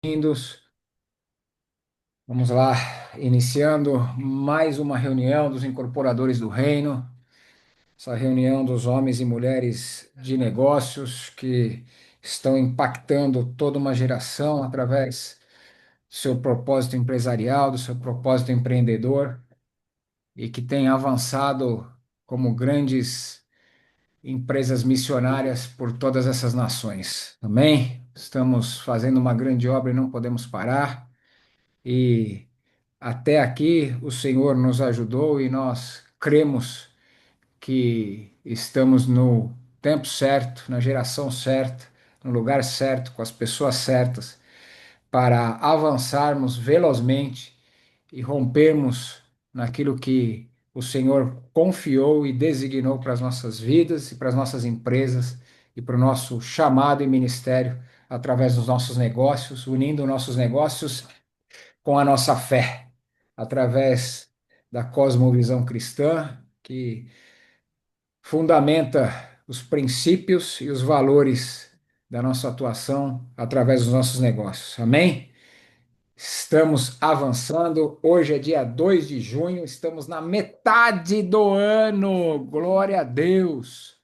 Bem-vindos. Vamos lá, iniciando mais uma reunião dos incorporadores do reino, essa reunião dos homens e mulheres de negócios que estão impactando toda uma geração através do seu propósito empresarial, do seu propósito empreendedor e que têm avançado como grandes empresas missionárias por todas essas nações. Amém? Estamos fazendo uma grande obra e não podemos parar. E até aqui o Senhor nos ajudou e nós cremos que estamos no tempo certo, na geração certa, no lugar certo, com as pessoas certas, para avançarmos velozmente e rompermos naquilo que o Senhor confiou e designou para as nossas vidas e para as nossas empresas e para o nosso chamado e ministério através dos nossos negócios, unindo nossos negócios com a nossa fé, através da cosmovisão cristã, que fundamenta os princípios e os valores da nossa atuação através dos nossos negócios. Amém? Estamos avançando. Hoje é dia 2 de junho, estamos na metade do ano. Glória a Deus!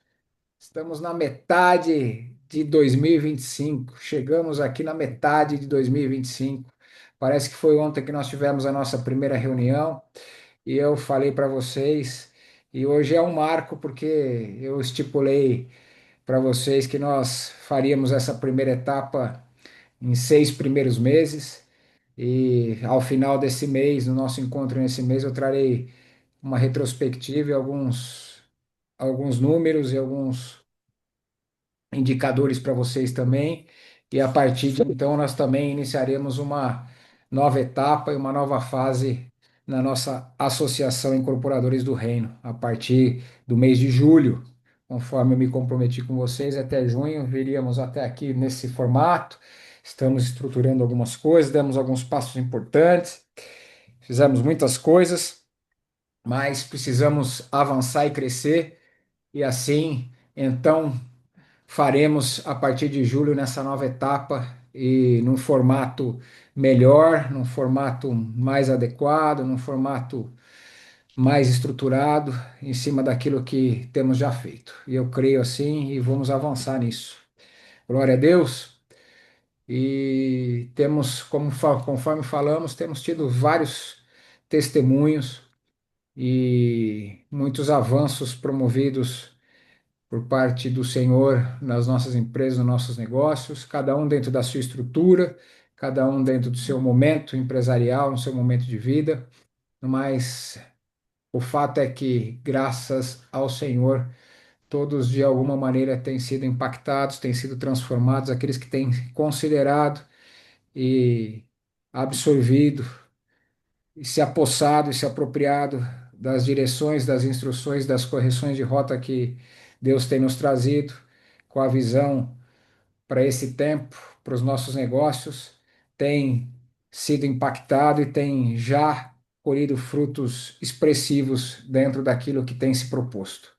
Estamos na metade de 2025. Chegamos aqui na metade de 2025. Parece que foi ontem que nós tivemos a nossa primeira reunião e eu falei para vocês, e hoje é um marco porque eu estipulei para vocês que nós faríamos essa primeira etapa em 6 primeiros meses. E ao final desse mês, no nosso encontro nesse mês, eu trarei uma retrospectiva e alguns números e alguns indicadores para vocês também. E a partir de então, nós também iniciaremos uma nova etapa e uma nova fase na nossa Associação Incorporadores do Reino, a partir do mês de julho. Conforme eu me comprometi com vocês, até junho viríamos até aqui nesse formato. Estamos estruturando algumas coisas, demos alguns passos importantes, fizemos muitas coisas, mas precisamos avançar e crescer, e assim, então, faremos a partir de julho nessa nova etapa e num formato melhor, num formato mais adequado, num formato mais estruturado, em cima daquilo que temos já feito. E eu creio assim e vamos avançar nisso. Glória a Deus. E temos, conforme falamos, temos tido vários testemunhos e muitos avanços promovidos por parte do Senhor nas nossas empresas, nos nossos negócios, cada um dentro da sua estrutura, cada um dentro do seu momento empresarial, no seu momento de vida, mas o fato é que, graças ao Senhor, todos de alguma maneira têm sido impactados, têm sido transformados, aqueles que têm considerado e absorvido e se apossado e se apropriado das direções, das instruções, das correções de rota que Deus tem nos trazido, com a visão para esse tempo, para os nossos negócios, tem sido impactado e tem já colhido frutos expressivos dentro daquilo que tem se proposto.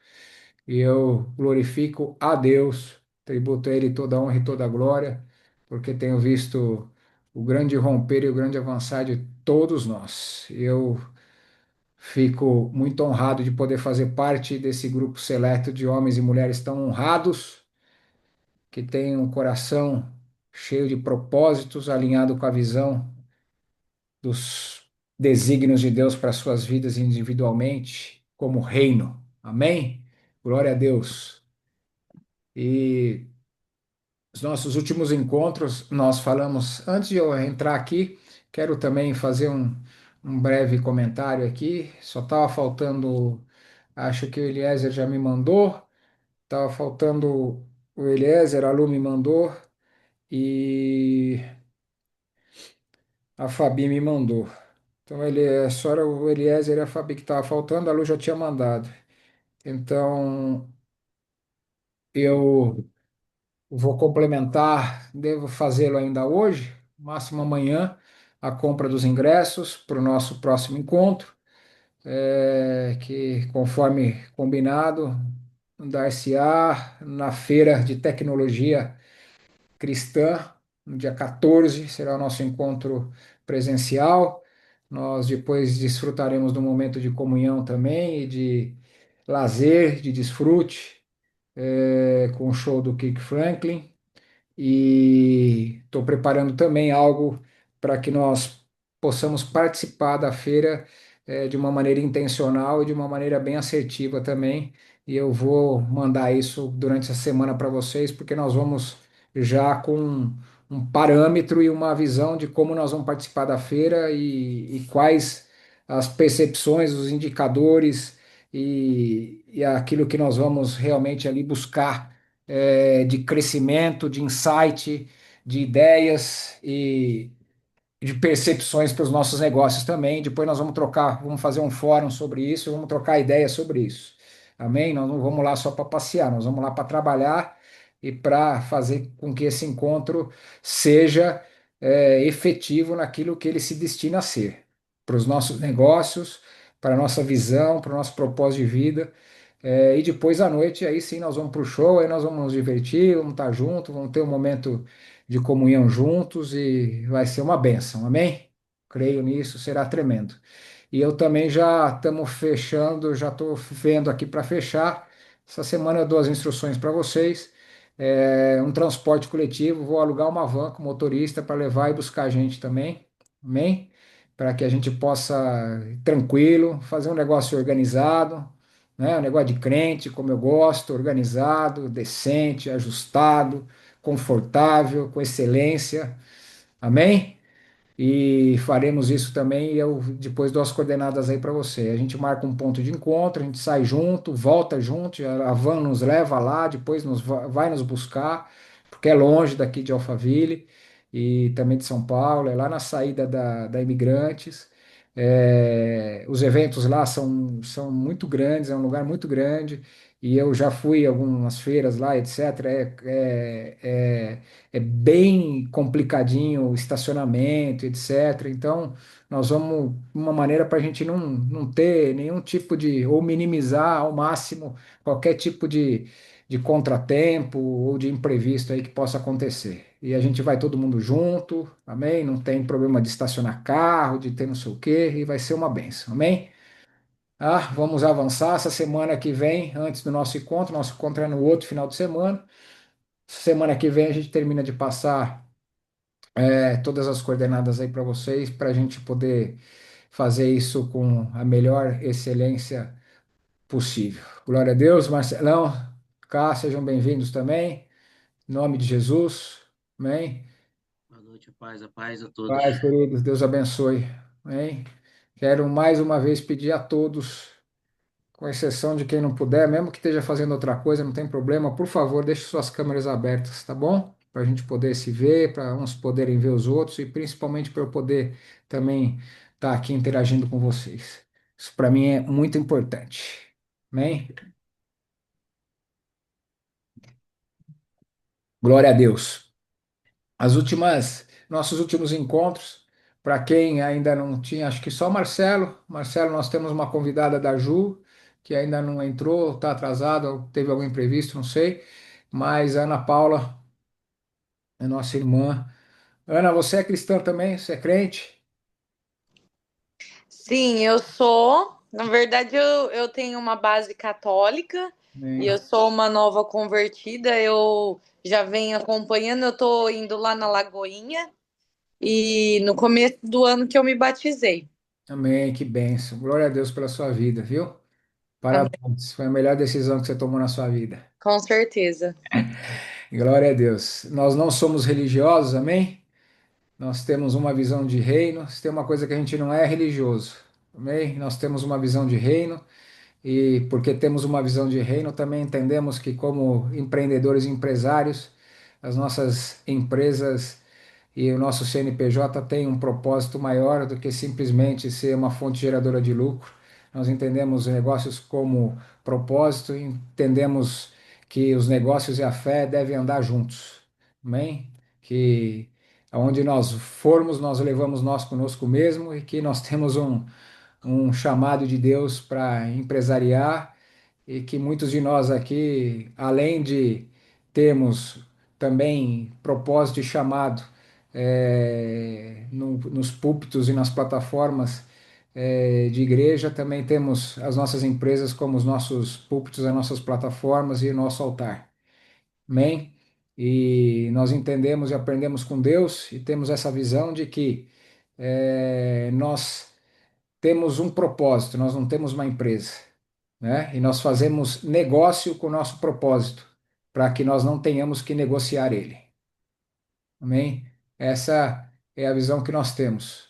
E eu glorifico a Deus, tributo a Ele toda a honra e toda a glória, porque tenho visto o grande romper e o grande avançar de todos nós. Eu fico muito honrado de poder fazer parte desse grupo seleto de homens e mulheres tão honrados, que têm um coração cheio de propósitos, alinhado com a visão dos desígnios de Deus para suas vidas individualmente, como reino. Amém? Glória a Deus. E os nossos últimos encontros, nós falamos, antes de eu entrar aqui, quero também fazer um breve comentário aqui. Só estava faltando, acho que o Eliezer já me mandou, estava faltando o Eliezer, a Lu me mandou, e a Fabi me mandou. Então, só era o Eliezer e a Fabi que estava faltando, a Lu já tinha mandado. Então, eu vou complementar, devo fazê-lo ainda hoje, máximo amanhã, a compra dos ingressos para o nosso próximo encontro, que conforme combinado, dar-se-á na Feira de Tecnologia Cristã, no dia 14 será o nosso encontro presencial. Nós depois desfrutaremos do momento de comunhão também e de lazer, de desfrute, com o show do Kirk Franklin. E estou preparando também algo para que nós possamos participar da feira de uma maneira intencional e de uma maneira bem assertiva também. E eu vou mandar isso durante a semana para vocês, porque nós vamos já com um parâmetro e uma visão de como nós vamos participar da feira e quais as percepções, os indicadores e aquilo que nós vamos realmente ali buscar de crescimento, de insight, de ideias e de percepções para os nossos negócios também. Depois nós vamos trocar, vamos fazer um fórum sobre isso, vamos trocar ideias sobre isso. Amém? Nós não vamos lá só para passear, nós vamos lá para trabalhar e para fazer com que esse encontro seja efetivo naquilo que ele se destina a ser, para os nossos negócios, para a nossa visão, para o nosso propósito de vida. E depois à noite, aí sim, nós vamos para o show, aí nós vamos nos divertir, vamos estar juntos, vamos ter um momento de comunhão juntos e vai ser uma bênção, amém? Creio nisso, será tremendo. E eu também já estamos fechando, já estou vendo aqui para fechar. Essa semana eu dou as instruções para vocês. Um transporte coletivo, vou alugar uma van com motorista para levar e buscar a gente também, amém? Para que a gente possa, tranquilo, fazer um negócio organizado, né? Um negócio de crente, como eu gosto, organizado, decente, ajustado, confortável, com excelência. Amém? E faremos isso também. E eu depois dou as coordenadas aí para você. A gente marca um ponto de encontro, a gente sai junto, volta junto, a van nos leva lá, depois vai nos buscar, porque é longe daqui de Alphaville e também de São Paulo, é lá na saída da Imigrantes. Os eventos lá são muito grandes, é um lugar muito grande. E eu já fui a algumas feiras lá, etc. É bem complicadinho o estacionamento, etc. Então, nós vamos uma maneira para a gente não ter nenhum tipo de, ou minimizar ao máximo qualquer tipo de contratempo ou de imprevisto aí que possa acontecer. E a gente vai todo mundo junto, amém? Não tem problema de estacionar carro, de ter não sei o quê, e vai ser uma benção, amém? Vamos avançar essa semana que vem, antes do nosso encontro é no outro final de semana. Semana que vem a gente termina de passar todas as coordenadas aí para vocês, para a gente poder fazer isso com a melhor excelência possível. Glória a Deus, Marcelão, cá, sejam bem-vindos também, em nome de Jesus, amém? Boa noite, a paz a todos. Paz, queridos, Deus abençoe, amém? Quero mais uma vez pedir a todos, com exceção de quem não puder, mesmo que esteja fazendo outra coisa, não tem problema, por favor, deixe suas câmeras abertas, tá bom? Para a gente poder se ver, para uns poderem ver os outros e principalmente para eu poder também estar aqui interagindo com vocês. Isso para mim é muito importante. Amém? Glória a Deus. Nossos últimos encontros, para quem ainda não tinha, acho que só Marcelo. Marcelo, nós temos uma convidada da Ju, que ainda não entrou, está atrasada, ou teve algum imprevisto, não sei. Mas a Ana Paula é nossa irmã. Ana, você é cristã também? Você é crente? Sim, eu sou. Na verdade, eu tenho uma base católica e Amém. eu sou uma nova convertida. Eu já venho acompanhando, eu tô indo lá na Lagoinha e no começo do ano que eu me batizei. Amém, que bênção. Glória a Deus pela sua vida, viu? Amém. Parabéns. Foi a melhor decisão que você tomou na sua vida. Com certeza. Glória a Deus. Nós não somos religiosos, amém? Nós temos uma visão de reino. Se tem uma coisa que a gente não é religioso, amém? Nós temos uma visão de reino e porque temos uma visão de reino, também entendemos que como empreendedores e empresários, as nossas empresas e o nosso CNPJ tem um propósito maior do que simplesmente ser uma fonte geradora de lucro. Nós entendemos negócios como propósito, entendemos que os negócios e a fé devem andar juntos. Amém? Que aonde nós formos, nós levamos nós conosco mesmo e que nós temos um chamado de Deus para empresariar e que muitos de nós aqui, além de termos também propósito e chamado nos púlpitos e nas plataformas de igreja, também temos as nossas empresas como os nossos púlpitos, as nossas plataformas e o nosso altar. Amém? E nós entendemos e aprendemos com Deus e temos essa visão de que nós temos um propósito, nós não temos uma empresa, né? E nós fazemos negócio com o nosso propósito, para que nós não tenhamos que negociar ele. Amém? Essa é a visão que nós temos.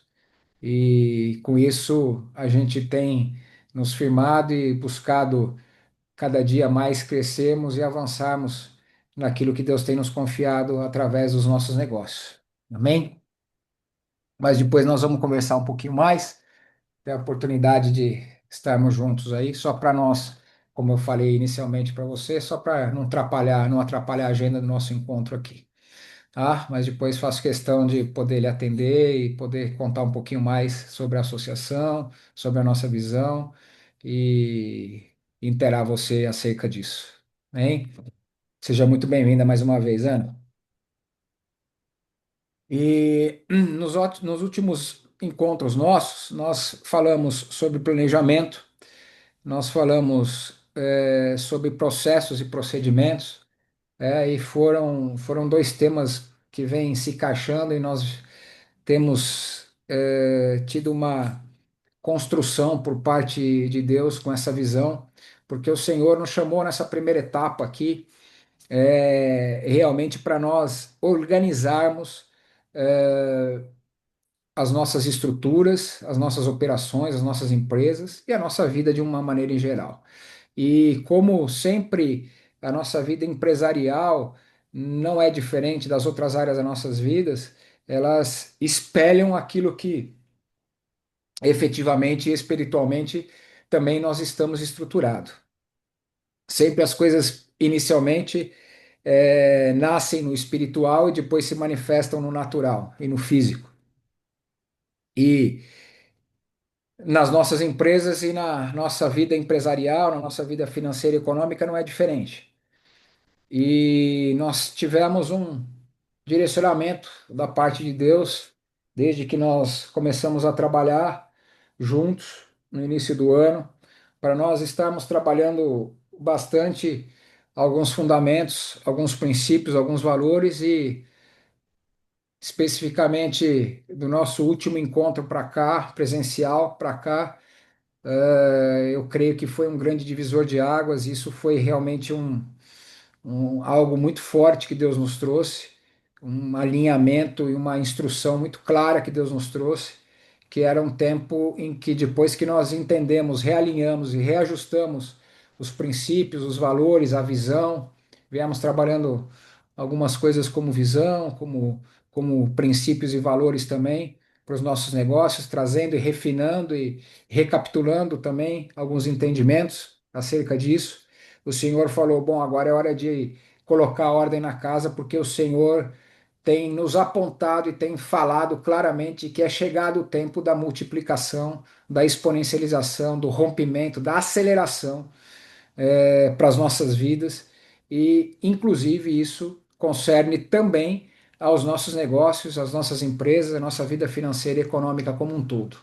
E com isso a gente tem nos firmado e buscado cada dia mais crescermos e avançarmos naquilo que Deus tem nos confiado através dos nossos negócios. Amém? Mas depois nós vamos conversar um pouquinho mais, ter a oportunidade de estarmos juntos aí, só para nós, como eu falei inicialmente para você, só para não atrapalhar a agenda do nosso encontro aqui. Tá? Mas depois faço questão de poder lhe atender e poder contar um pouquinho mais sobre a associação, sobre a nossa visão e interar você acerca disso. Hein? Seja muito bem-vinda mais uma vez, Ana. E nos últimos encontros nossos, nós falamos sobre planejamento, nós falamos sobre processos e procedimentos, e foram dois temas que vêm se encaixando e nós temos tido uma construção por parte de Deus com essa visão, porque o Senhor nos chamou nessa primeira etapa aqui, realmente para nós organizarmos as nossas estruturas, as nossas operações, as nossas empresas e a nossa vida de uma maneira em geral. E como sempre, a nossa vida empresarial não é diferente das outras áreas das nossas vidas, elas espelham aquilo que efetivamente e espiritualmente também nós estamos estruturados. Sempre as coisas inicialmente nascem no espiritual e depois se manifestam no natural e no físico. E nas nossas empresas e na nossa vida empresarial, na nossa vida financeira e econômica não é diferente. E nós tivemos um direcionamento da parte de Deus desde que nós começamos a trabalhar juntos no início do ano, para nós estarmos trabalhando bastante alguns fundamentos, alguns princípios, alguns valores e especificamente do nosso último encontro para cá, presencial para cá, eu creio que foi um grande divisor de águas. Isso foi realmente algo muito forte que Deus nos trouxe, um alinhamento e uma instrução muito clara que Deus nos trouxe, que era um tempo em que depois que nós entendemos, realinhamos e reajustamos os princípios, os valores, a visão, viemos trabalhando algumas coisas como visão, como princípios e valores também para os nossos negócios, trazendo e refinando e recapitulando também alguns entendimentos acerca disso. O Senhor falou: bom, agora é hora de colocar ordem na casa, porque o Senhor tem nos apontado e tem falado claramente que é chegado o tempo da multiplicação, da exponencialização, do rompimento, da aceleração para as nossas vidas, e inclusive isso concerne também aos nossos negócios, às nossas empresas, à nossa vida financeira e econômica como um todo.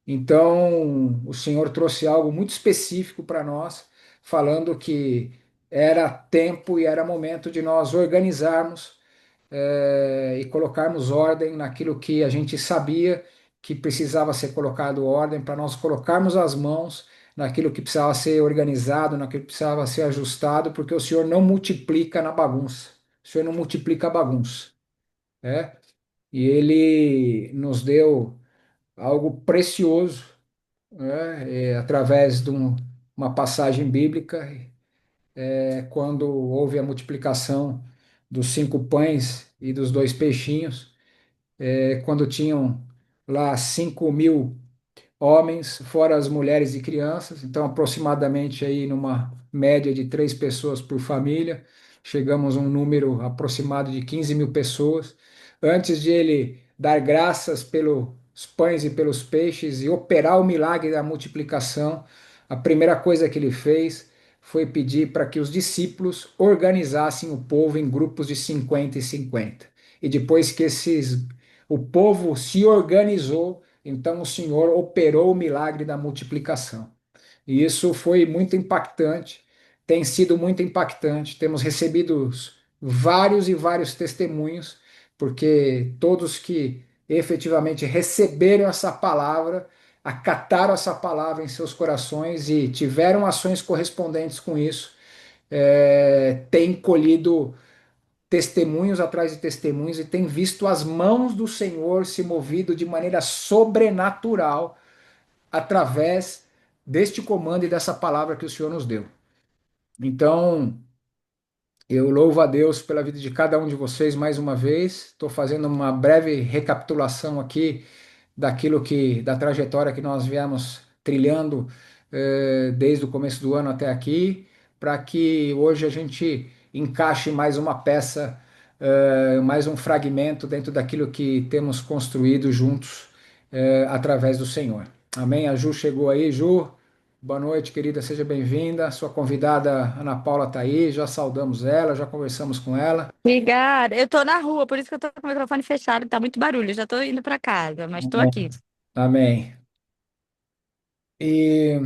Então, o Senhor trouxe algo muito específico para nós, falando que era tempo e era momento de nós organizarmos e colocarmos ordem naquilo que a gente sabia que precisava ser colocado ordem, para nós colocarmos as mãos naquilo que precisava ser organizado, naquilo que precisava ser ajustado, porque o Senhor não multiplica na bagunça, o Senhor não multiplica a bagunça, né? E Ele nos deu algo precioso, né? Através de uma passagem bíblica, quando houve a multiplicação dos 5 pães e dos 2 peixinhos, quando tinham lá 5.000 homens, fora as mulheres e crianças, então aproximadamente aí numa média de 3 pessoas por família, chegamos a um número aproximado de 15.000 pessoas. Antes de ele dar graças pelos pães e pelos peixes e operar o milagre da multiplicação, a primeira coisa que ele fez foi pedir para que os discípulos organizassem o povo em grupos de 50 e 50. e depois que o povo se organizou, então o Senhor operou o milagre da multiplicação. E isso foi muito impactante, tem sido muito impactante. Temos recebido vários e vários testemunhos, porque todos que efetivamente receberam essa palavra, acataram essa palavra em seus corações e tiveram ações correspondentes com isso, têm colhido testemunhos atrás de testemunhos e têm visto as mãos do Senhor se movido de maneira sobrenatural através deste comando e dessa palavra que o Senhor nos deu. Então, eu louvo a Deus pela vida de cada um de vocês mais uma vez. Estou fazendo uma breve recapitulação aqui da trajetória que nós viemos trilhando desde o começo do ano até aqui, para que hoje a gente encaixe mais uma peça, mais um fragmento dentro daquilo que temos construído juntos, através do Senhor. Amém? A Ju chegou aí, Ju. Boa noite, querida, seja bem-vinda. Sua convidada Ana Paula está aí, já saudamos ela, já conversamos com ela. Obrigada. Eu tô na rua, por isso que eu tô com o microfone fechado, tá muito barulho. Já tô indo pra casa, mas tô aqui. Amém. E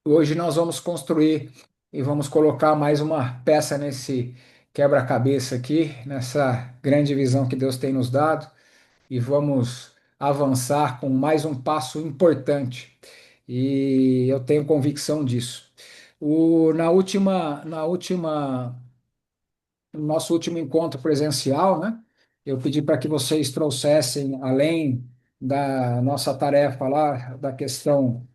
hoje nós vamos construir e vamos colocar mais uma peça nesse quebra-cabeça aqui, nessa grande visão que Deus tem nos dado, e vamos avançar com mais um passo importante. E eu tenho convicção disso. No nosso último encontro presencial, né? Eu pedi para que vocês trouxessem, além da nossa tarefa lá, da questão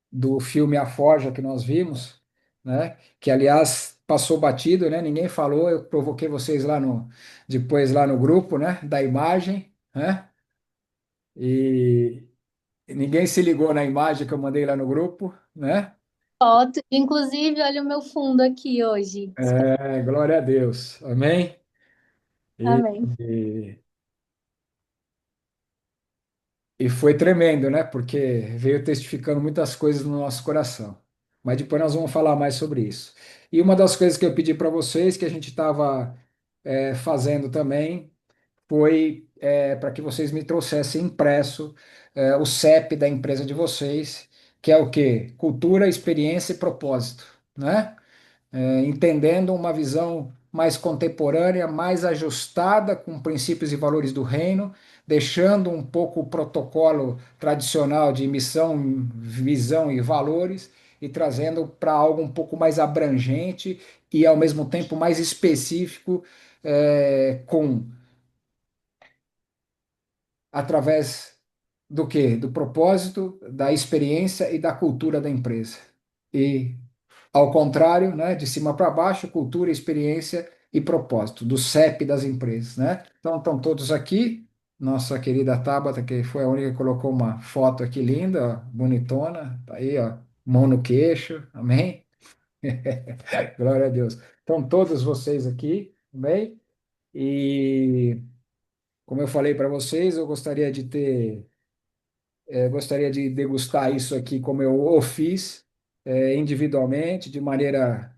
do filme A Forja que nós vimos, né? Que aliás passou batido, né? Ninguém falou. Eu provoquei vocês depois lá no grupo, né? Da imagem, né? E ninguém se ligou na imagem que eu mandei lá no grupo, né? Foto. Inclusive, olha o meu fundo aqui hoje. Glória a Deus, amém? E, Amém. e, e foi tremendo, né? Porque veio testificando muitas coisas no nosso coração. Mas depois nós vamos falar mais sobre isso. E uma das coisas que eu pedi para vocês, que a gente estava fazendo também, foi para que vocês me trouxessem impresso o CEP da empresa de vocês, que é o quê? Cultura, experiência e propósito, né? Entendendo uma visão mais contemporânea, mais ajustada com princípios e valores do reino, deixando um pouco o protocolo tradicional de missão, visão e valores e trazendo para algo um pouco mais abrangente e ao mesmo tempo mais específico, com através do quê? Do propósito, da experiência e da cultura da empresa. E ao contrário, né, de cima para baixo, cultura, experiência e propósito, do CEP das empresas, né? Então estão todos aqui. Nossa querida Tabata, que foi a única que colocou uma foto aqui linda, ó, bonitona, tá aí, ó, mão no queixo, amém? Glória a Deus. Estão todos vocês aqui, amém? E como eu falei para vocês, gostaria de degustar isso aqui como eu o fiz, individualmente, de maneira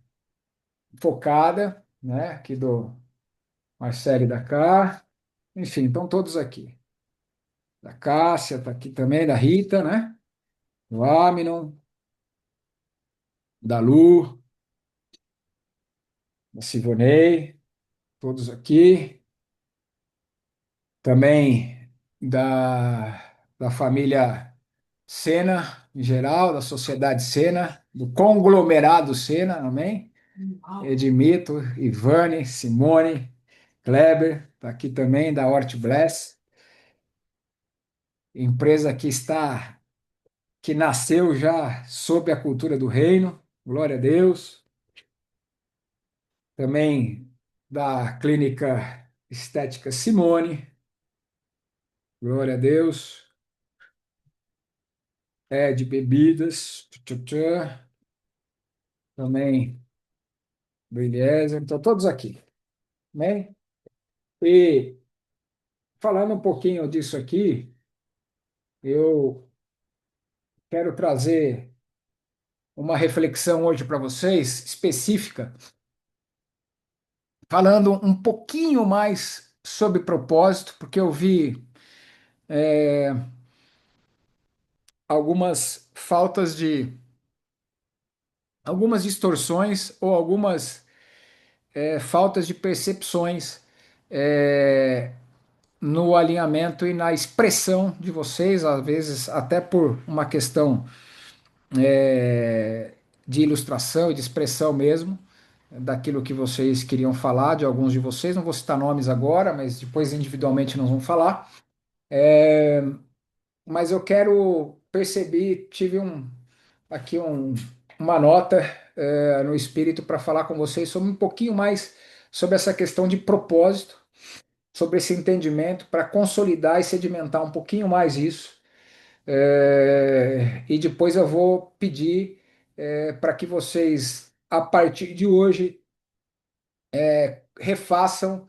focada, né? Aqui do Marcelo e da Cá, enfim, estão todos aqui. Da Cássia está aqui também, da Rita, né? Do Aminon, da Lu, da Sivonei, todos aqui. Também da família Sena, em geral, da sociedade Sena, do conglomerado Sena, amém? Edmito, Ivane, Simone, Kleber, está aqui também, da Hort Bless, empresa que nasceu já sob a cultura do reino, glória a Deus. Também da Clínica Estética Simone, glória a Deus. De bebidas, também do Eliezer, então todos aqui, né? E falando um pouquinho disso aqui, eu quero trazer uma reflexão hoje para vocês, específica, falando um pouquinho mais sobre propósito, porque eu vi algumas faltas de, algumas distorções ou algumas faltas de percepções é, no alinhamento e na expressão de vocês, às vezes até por uma questão de ilustração e de expressão mesmo, daquilo que vocês queriam falar, de alguns de vocês. Não vou citar nomes agora, mas depois individualmente nós vamos falar. Mas eu quero perceber, tive aqui uma nota no espírito para falar com vocês sobre um pouquinho mais sobre essa questão de propósito, sobre esse entendimento, para consolidar e sedimentar um pouquinho mais isso. E depois eu vou pedir para que vocês, a partir de hoje, refaçam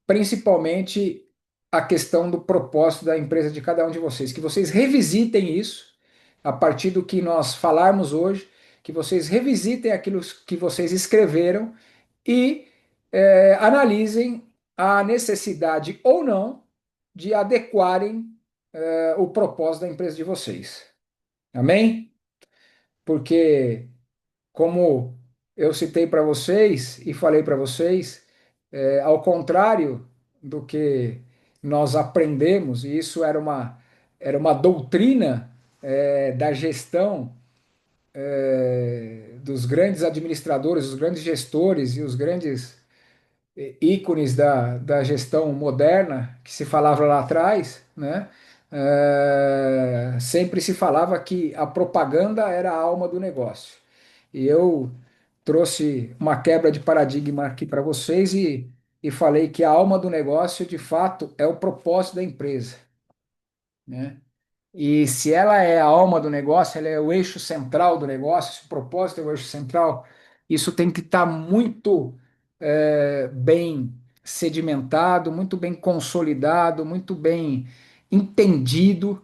principalmente a questão do propósito da empresa de cada um de vocês, que vocês revisitem isso a partir do que nós falarmos hoje, que vocês revisitem aquilo que vocês escreveram e analisem a necessidade ou não de adequarem o propósito da empresa de vocês. Amém? Porque, como eu citei para vocês e falei para vocês, ao contrário do que nós aprendemos, e isso era uma doutrina da gestão dos grandes administradores, os grandes gestores e os grandes ícones da gestão moderna que se falava lá atrás, né? Sempre se falava que a propaganda era a alma do negócio. E eu trouxe uma quebra de paradigma aqui para vocês e falei que a alma do negócio, de fato, é o propósito da empresa, né? E se ela é a alma do negócio, ela é o eixo central do negócio, se o propósito é o eixo central, isso tem que estar muito bem sedimentado, muito bem consolidado, muito bem entendido,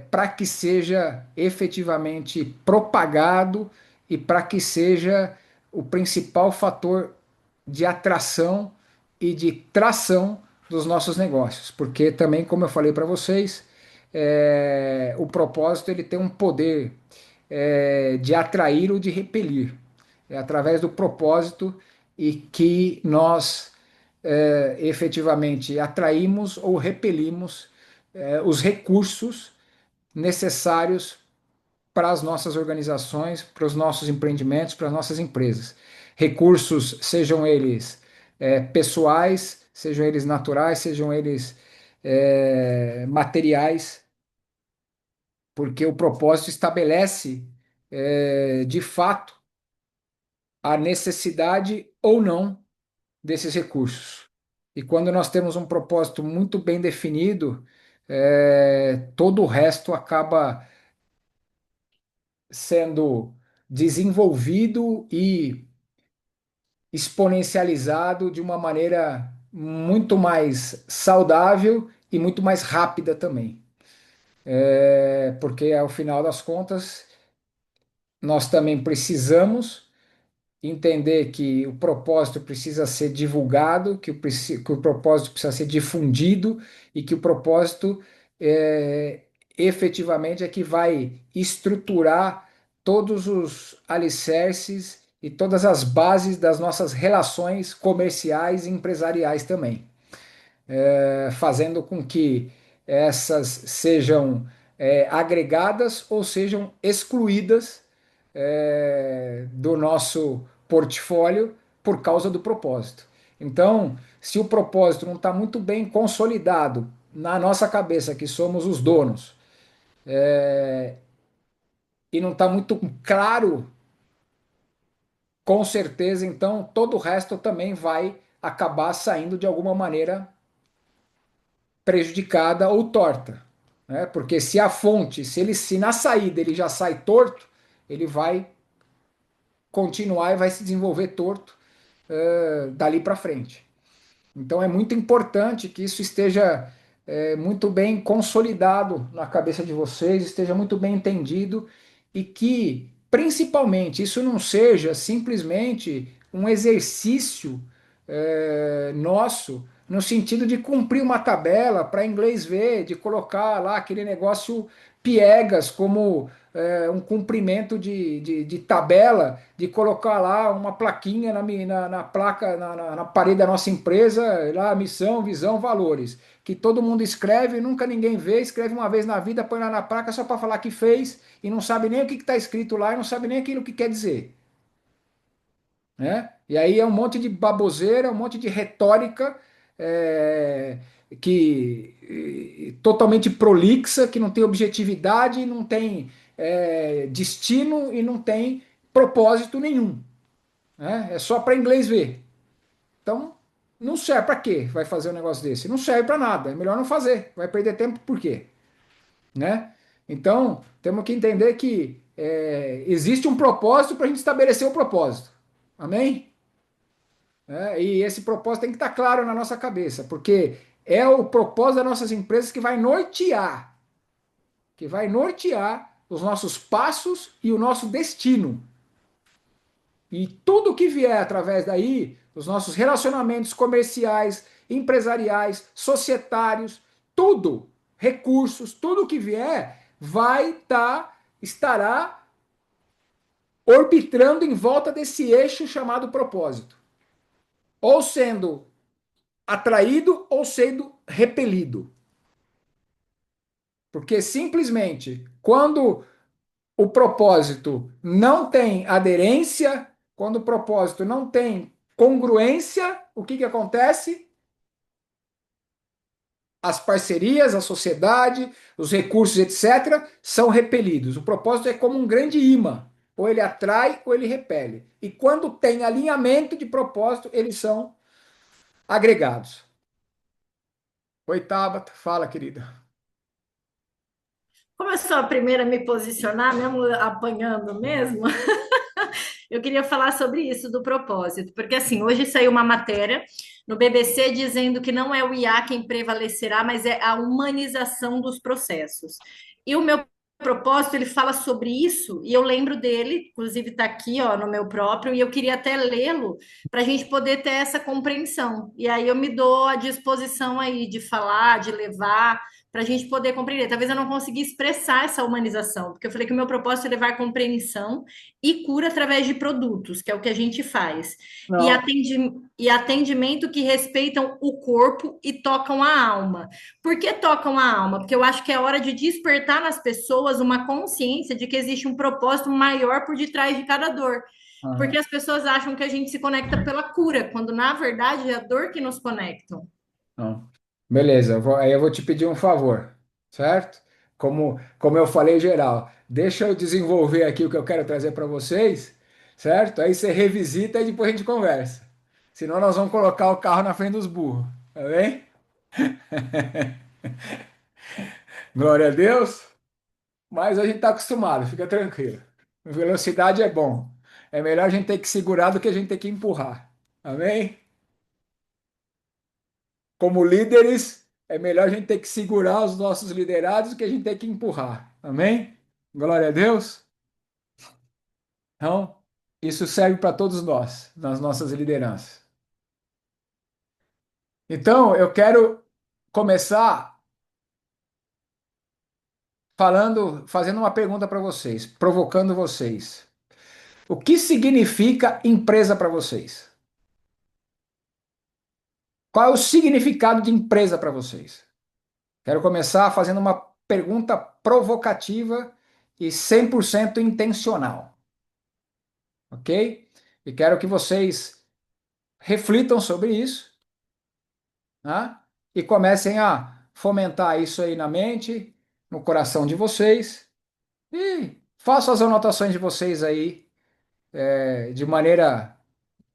para que seja efetivamente propagado e para que seja o principal fator de atração e de tração dos nossos negócios. Porque também, como eu falei para vocês, o propósito ele tem um poder de atrair ou de repelir. É através do propósito e que nós efetivamente atraímos ou repelimos os recursos necessários para as nossas organizações, para os nossos empreendimentos, para as nossas empresas. Recursos, sejam eles pessoais, sejam eles naturais, sejam eles materiais, porque o propósito estabelece, de fato, a necessidade ou não desses recursos. E quando nós temos um propósito muito bem definido, todo o resto acaba sendo desenvolvido e exponencializado de uma maneira muito mais saudável e muito mais rápida também. Porque, ao final das contas, nós também precisamos entender que o propósito precisa ser divulgado, que o propósito precisa ser difundido e que o propósito efetivamente é que vai estruturar todos os alicerces e todas as bases das nossas relações comerciais e empresariais também, fazendo com que essas sejam agregadas ou sejam excluídas do nosso portfólio por causa do propósito. Então, se o propósito não está muito bem consolidado na nossa cabeça, que somos os donos, e não está muito claro, com certeza, então todo o resto também vai acabar saindo de alguma maneira prejudicada ou torta, né? Porque se a fonte, se na saída ele já sai torto, ele vai continuar e vai se desenvolver torto dali para frente. Então é muito importante que isso esteja muito bem consolidado na cabeça de vocês, esteja muito bem entendido e que, principalmente, isso não seja simplesmente um exercício nosso, no sentido de cumprir uma tabela para inglês ver, de colocar lá aquele negócio piegas como um cumprimento de tabela, de colocar lá uma plaquinha na placa, na parede da nossa empresa, lá, missão, visão, valores, que todo mundo escreve, nunca ninguém vê, escreve uma vez na vida, põe lá na placa só para falar que fez e não sabe nem o que está escrito lá e não sabe nem aquilo que quer dizer, né? E aí é um monte de baboseira, um monte de retórica é, totalmente prolixa, que não tem objetividade, não tem destino e não tem propósito nenhum, né? É só para inglês ver. Então, não serve para quê? Vai fazer um negócio desse? Não serve para nada. É melhor não fazer. Vai perder tempo por quê? Né? Então, temos que entender que existe um propósito para a gente estabelecer o propósito. Amém? E esse propósito tem que estar claro na nossa cabeça, porque é o propósito das nossas empresas que vai nortear os nossos passos e o nosso destino. E tudo que vier através daí, os nossos relacionamentos comerciais, empresariais, societários, tudo, recursos, tudo que vier, estará orbitando em volta desse eixo chamado propósito, ou sendo atraído ou sendo repelido. Porque simplesmente quando o propósito não tem aderência, quando o propósito não tem congruência, o que acontece? As parcerias, a sociedade, os recursos, etc., são repelidos. O propósito é como um grande imã. Ou ele atrai ou ele repele. E quando tem alinhamento de propósito, eles são agregados. Oi, Tabata. Fala, querida. Como eu sou a primeira a me posicionar, mesmo apanhando mesmo, eu queria falar sobre isso do propósito, porque assim, hoje saiu uma matéria no BBC dizendo que não é o IA quem prevalecerá, mas é a humanização dos processos. E o meu propósito, ele fala sobre isso, e eu lembro dele, inclusive está aqui, ó, no meu próprio, e eu queria até lê-lo para a gente poder ter essa compreensão. E aí eu me dou à disposição aí de falar, de levar, para a gente poder compreender. Talvez eu não consegui expressar essa humanização, porque eu falei que o meu propósito é levar compreensão e cura através de produtos, que é o que a gente faz. Não. E atendimento que respeitam o corpo e tocam a alma. Por que tocam a alma? Porque eu acho que é hora de despertar nas pessoas uma consciência de que existe um propósito maior por detrás de cada dor. Aham. Porque as pessoas acham que a gente se conecta pela cura, quando na verdade é a dor que nos conecta. Não. Beleza, aí eu vou te pedir um favor, certo? Como eu falei geral, deixa eu desenvolver aqui o que eu quero trazer para vocês, certo? Aí você revisita e depois a gente conversa. Senão nós vamos colocar o carro na frente dos burros, tá bem? Glória a Deus. Mas a gente está acostumado, fica tranquilo. Velocidade é bom. É melhor a gente ter que segurar do que a gente ter que empurrar. Amém? Como líderes, é melhor a gente ter que segurar os nossos liderados do que a gente ter que empurrar. Amém? Glória a Deus. Então, isso serve para todos nós, nas nossas lideranças. Então, eu quero começar fazendo uma pergunta para vocês, provocando vocês. O que significa empresa para vocês? Qual é o significado de empresa para vocês? Quero começar fazendo uma pergunta provocativa e 100% intencional, ok? E quero que vocês reflitam sobre isso, né? E comecem a fomentar isso aí na mente, no coração de vocês, e façam as anotações de vocês aí, de maneira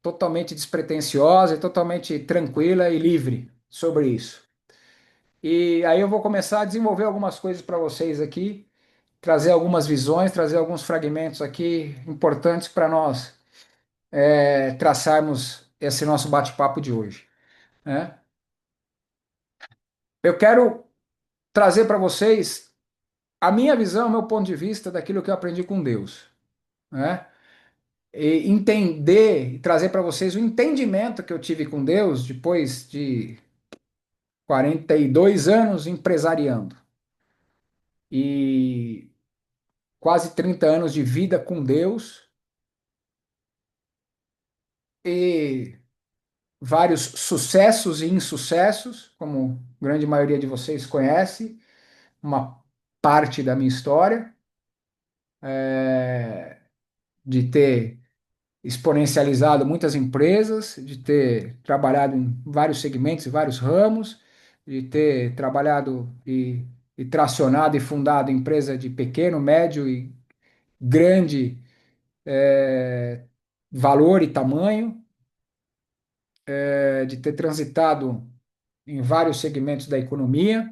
totalmente despretensiosa e totalmente tranquila e livre sobre isso. E aí eu vou começar a desenvolver algumas coisas para vocês aqui, trazer algumas visões, trazer alguns fragmentos aqui importantes para nós traçarmos esse nosso bate-papo de hoje, né? Eu quero trazer para vocês a minha visão, o meu ponto de vista daquilo que eu aprendi com Deus, né? e entender e trazer para vocês o entendimento que eu tive com Deus depois de 42 anos empresariando e quase 30 anos de vida com Deus e vários sucessos e insucessos, como a grande maioria de vocês conhece, uma parte da minha história, de ter exponencializado muitas empresas, de ter trabalhado em vários segmentos e vários ramos, de ter trabalhado e tracionado e fundado empresa de pequeno, médio e grande valor e tamanho, de ter transitado em vários segmentos da economia,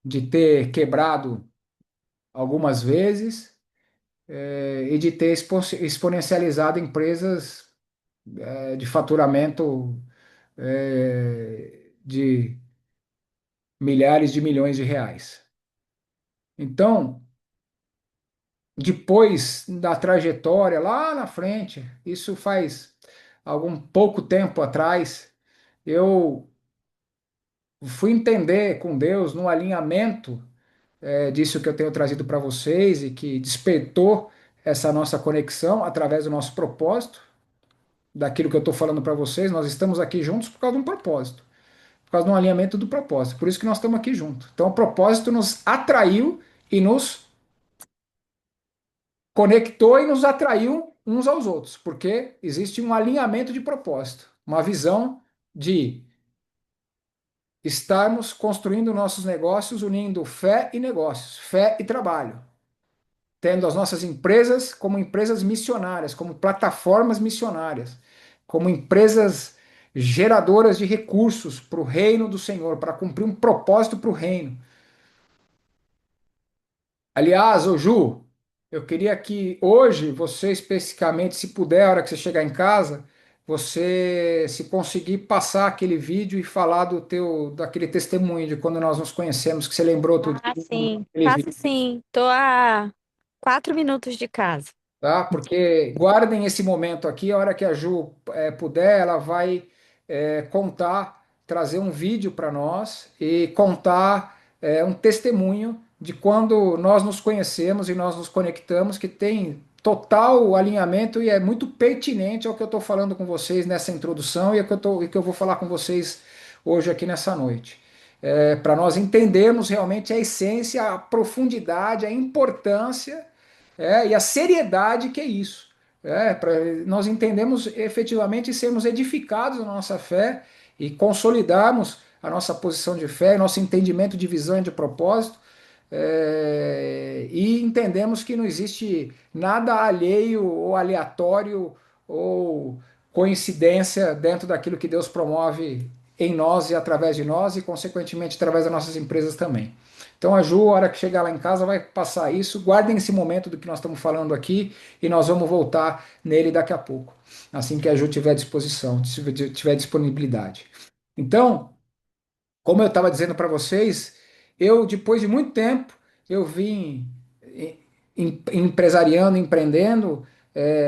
de ter quebrado algumas vezes, e de ter exponencializado empresas de faturamento de milhares de milhões de reais. Então, depois da trajetória lá na frente, isso faz algum pouco tempo atrás, eu fui entender com Deus no alinhamento disso que eu tenho trazido para vocês e que despertou essa nossa conexão através do nosso propósito, daquilo que eu estou falando para vocês. Nós estamos aqui juntos por causa de um propósito, por causa de um alinhamento do propósito. Por isso que nós estamos aqui juntos. Então, o propósito nos atraiu e nos conectou e nos atraiu uns aos outros, porque existe um alinhamento de propósito, uma visão de estarmos construindo nossos negócios unindo fé e negócios, fé e trabalho, tendo as nossas empresas como empresas missionárias, como plataformas missionárias, como empresas geradoras de recursos para o reino do Senhor, para cumprir um propósito para o reino. Aliás, ô Ju, eu queria que hoje você especificamente, se puder, a hora que você chegar em casa, você se conseguir passar aquele vídeo e falar daquele testemunho de quando nós nos conhecemos, que você lembrou tudo Ah, sim. aquele Faço vídeo, sim. Tô a 4 minutos de casa. tá? Porque guardem esse momento aqui, a hora que a Ju puder, ela vai contar, trazer um vídeo para nós e contar um testemunho de quando nós nos conhecemos e nós nos conectamos, que tem total alinhamento e é muito pertinente ao que eu estou falando com vocês nessa introdução e que eu vou falar com vocês hoje aqui nessa noite. Para nós entendermos realmente a essência, a profundidade, a importância e a seriedade que é isso. Para nós entendemos efetivamente sermos edificados na nossa fé e consolidarmos a nossa posição de fé, nosso entendimento de visão e de propósito, e entendemos que não existe nada alheio ou aleatório ou coincidência dentro daquilo que Deus promove em nós e através de nós e, consequentemente, através das nossas empresas também. Então, a Ju, a hora que chegar lá em casa, vai passar isso. Guardem esse momento do que nós estamos falando aqui e nós vamos voltar nele daqui a pouco, assim que a Ju tiver disposição, tiver disponibilidade. Então, como eu estava dizendo para vocês, eu, depois de muito tempo, eu vim empresariando, empreendendo,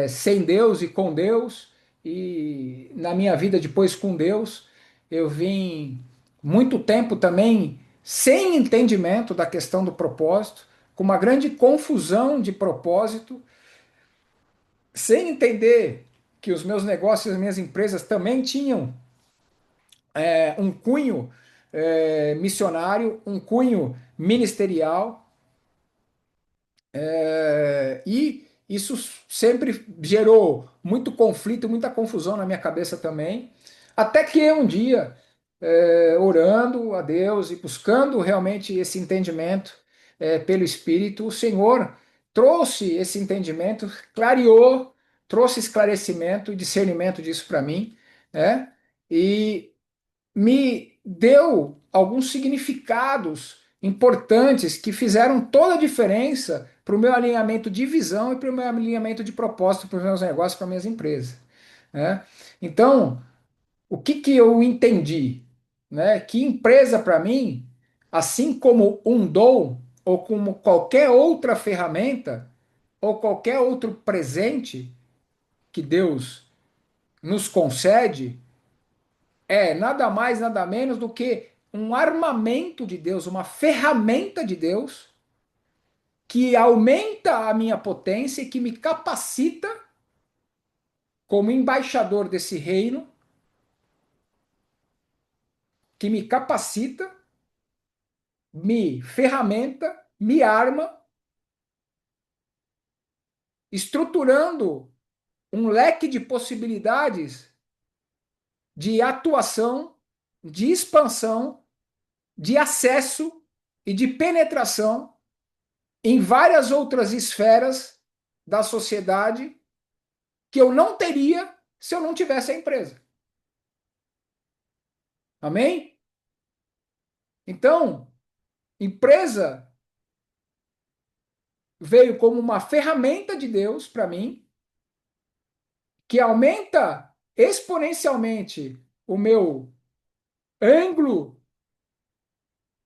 sem Deus e com Deus, e na minha vida depois com Deus, eu vim muito tempo também sem entendimento da questão do propósito, com uma grande confusão de propósito, sem entender que os meus negócios, as minhas empresas também tinham um cunho missionário, um cunho ministerial, e isso sempre gerou muito conflito, muita confusão na minha cabeça também, até que um dia, orando a Deus e buscando realmente esse entendimento pelo Espírito, o Senhor trouxe esse entendimento, clareou, trouxe esclarecimento e discernimento disso para mim, né? E me deu alguns significados importantes que fizeram toda a diferença para o meu alinhamento de visão e para o meu alinhamento de propósito para os meus negócios, para as minhas empresas, né? Então, o que que eu entendi, né? Que empresa para mim, assim como um dom ou como qualquer outra ferramenta ou qualquer outro presente, que Deus nos concede é nada mais, nada menos do que um armamento de Deus, uma ferramenta de Deus que aumenta a minha potência e que me capacita como embaixador desse reino, que me capacita, me ferramenta, me arma, estruturando um leque de possibilidades de atuação, de expansão, de acesso e de penetração em várias outras esferas da sociedade que eu não teria se eu não tivesse a empresa. Amém? Então, empresa veio como uma ferramenta de Deus para mim, que aumenta exponencialmente o meu ângulo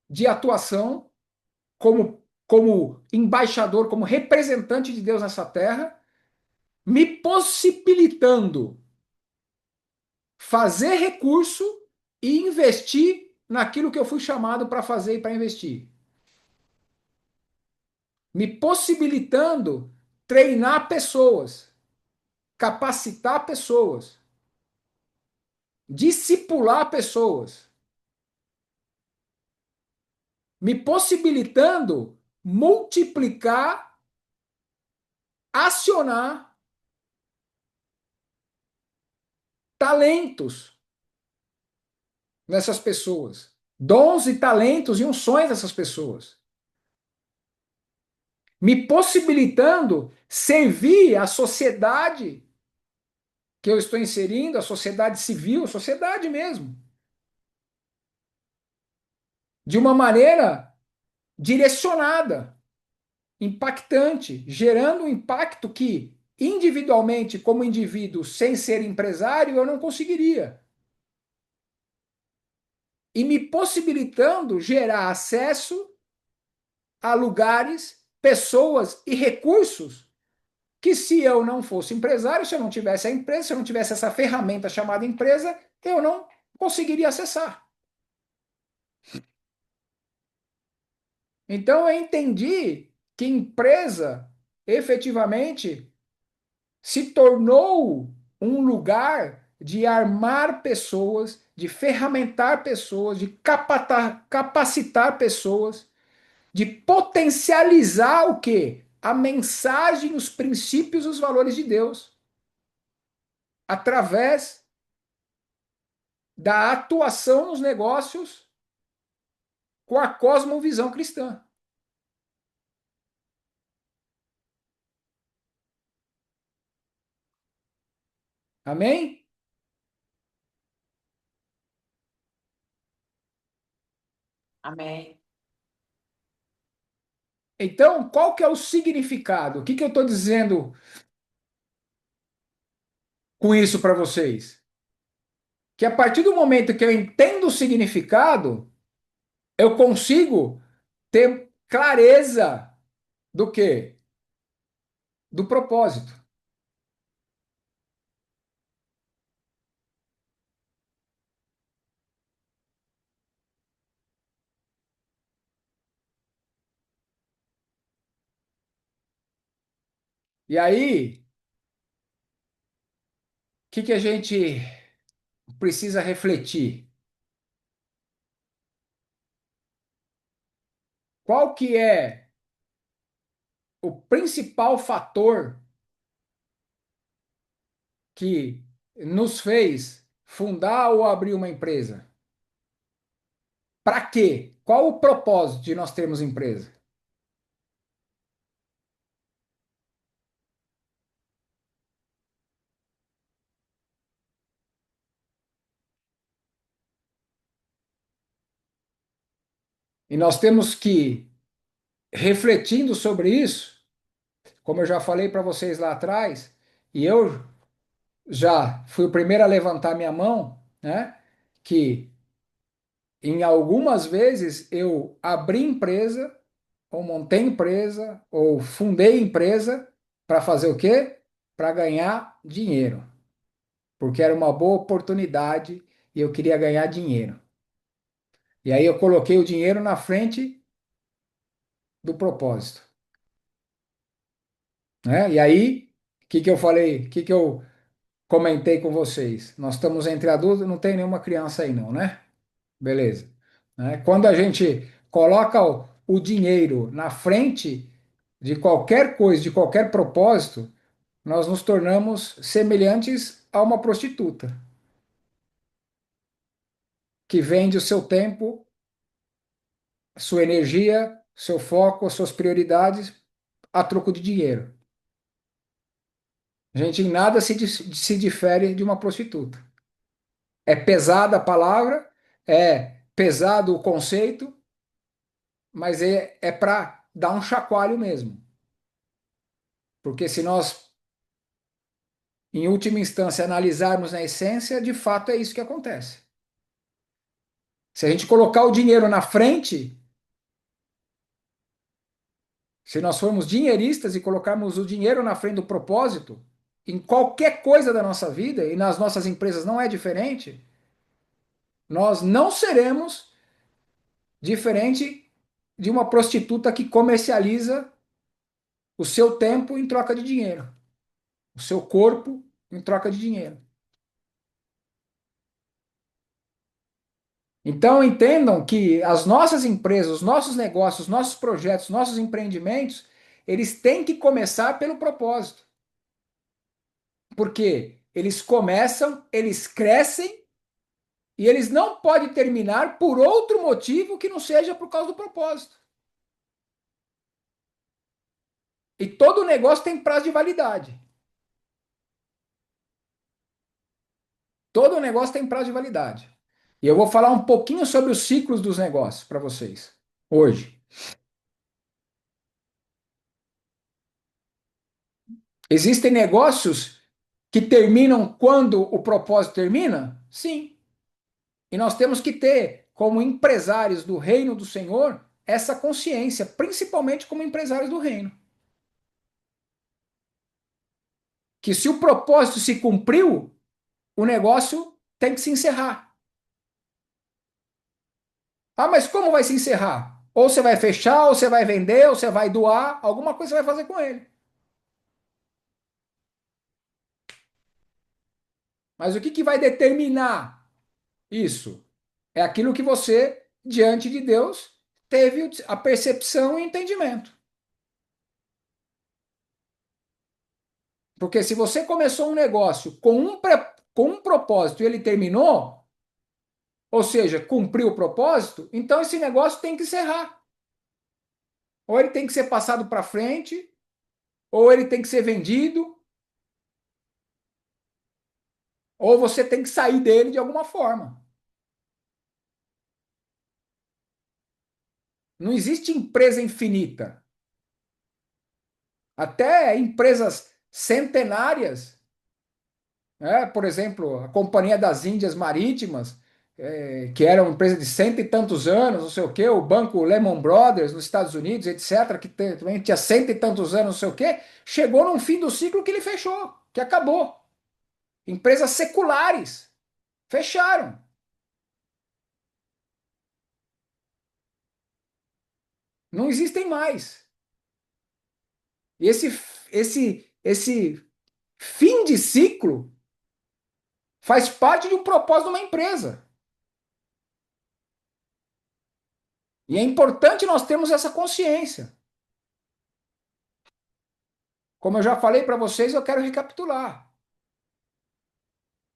de atuação como embaixador, como representante de Deus nessa terra, me possibilitando fazer recurso e investir naquilo que eu fui chamado para fazer e para investir. Me possibilitando treinar pessoas, capacitar pessoas, discipular pessoas, me possibilitando multiplicar, acionar talentos nessas pessoas, dons e talentos e unções dessas pessoas, me possibilitando servir a sociedade que eu estou inserindo, a sociedade civil, a sociedade mesmo, de uma maneira direcionada, impactante, gerando um impacto que, individualmente, como indivíduo, sem ser empresário, eu não conseguiria. E me possibilitando gerar acesso a lugares, pessoas e recursos que, se eu não fosse empresário, se eu não tivesse a empresa, se eu não tivesse essa ferramenta chamada empresa, eu não conseguiria acessar. Então eu entendi que empresa efetivamente se tornou um lugar de armar pessoas, de ferramentar pessoas, de capacitar pessoas, de potencializar o quê? A mensagem, os princípios, os valores de Deus, através da atuação nos negócios com a cosmovisão cristã. Amém? Amém. Então, qual que é o significado? O que que eu estou dizendo com isso para vocês? Que a partir do momento que eu entendo o significado, eu consigo ter clareza do quê? Do propósito. E aí, o que que a gente precisa refletir? Qual que é o principal fator que nos fez fundar ou abrir uma empresa? Para quê? Qual o propósito de nós termos empresa? E nós temos que, refletindo sobre isso, como eu já falei para vocês lá atrás, e eu já fui o primeiro a levantar minha mão, né? Que em algumas vezes eu abri empresa, ou montei empresa, ou fundei empresa, para fazer o quê? para ganhar dinheiro, porque era uma boa oportunidade e eu queria ganhar dinheiro. E aí eu coloquei o dinheiro na frente do propósito, né? E aí, o que que eu falei? O que que eu comentei com vocês? Nós estamos entre adultos, não tem nenhuma criança aí não, né? Beleza. Né? Quando a gente coloca o dinheiro na frente de qualquer coisa, de qualquer propósito, nós nos tornamos semelhantes a uma prostituta que vende o seu tempo, sua energia, seu foco, as suas prioridades a troco de dinheiro. A gente em nada se difere de uma prostituta. É pesada a palavra, é pesado o conceito, mas é para dar um chacoalho mesmo. Porque se nós, em última instância, analisarmos na essência, de fato é isso que acontece. Se a gente colocar o dinheiro na frente, se nós formos dinheiristas e colocarmos o dinheiro na frente do propósito, em qualquer coisa da nossa vida, e nas nossas empresas não é diferente, nós não seremos diferente de uma prostituta que comercializa o seu tempo em troca de dinheiro, o seu corpo em troca de dinheiro. Então entendam que as nossas empresas, os nossos negócios, os nossos projetos, nossos empreendimentos, eles têm que começar pelo propósito. Porque eles começam, eles crescem e eles não podem terminar por outro motivo que não seja por causa do propósito. E todo negócio tem prazo de validade. Todo negócio tem prazo de validade. E eu vou falar um pouquinho sobre os ciclos dos negócios para vocês hoje. Existem negócios que terminam quando o propósito termina? Sim. E nós temos que ter, como empresários do reino do Senhor, essa consciência, principalmente como empresários do reino. Que se o propósito se cumpriu, o negócio tem que se encerrar. Ah, mas como vai se encerrar? Ou você vai fechar, ou você vai vender, ou você vai doar, alguma coisa você vai fazer com ele. Mas o que vai determinar isso? É aquilo que você, diante de Deus, teve a percepção e entendimento. Porque se você começou um negócio com um propósito e ele terminou, ou seja, cumpriu o propósito, então esse negócio tem que encerrar. Ou ele tem que ser passado para frente, ou ele tem que ser vendido, ou você tem que sair dele de alguma forma. Não existe empresa infinita. Até empresas centenárias, né? Por exemplo, a Companhia das Índias Marítimas, que era uma empresa de cento e tantos anos, não sei o quê, o Banco Lehman Brothers nos Estados Unidos, etc., que também tinha cento e tantos anos, não sei o quê, chegou num fim do ciclo que ele fechou, que acabou. Empresas seculares fecharam. Não existem mais. E esse fim de ciclo faz parte de um propósito de uma empresa. E é importante nós termos essa consciência. Como eu já falei para vocês, eu quero recapitular.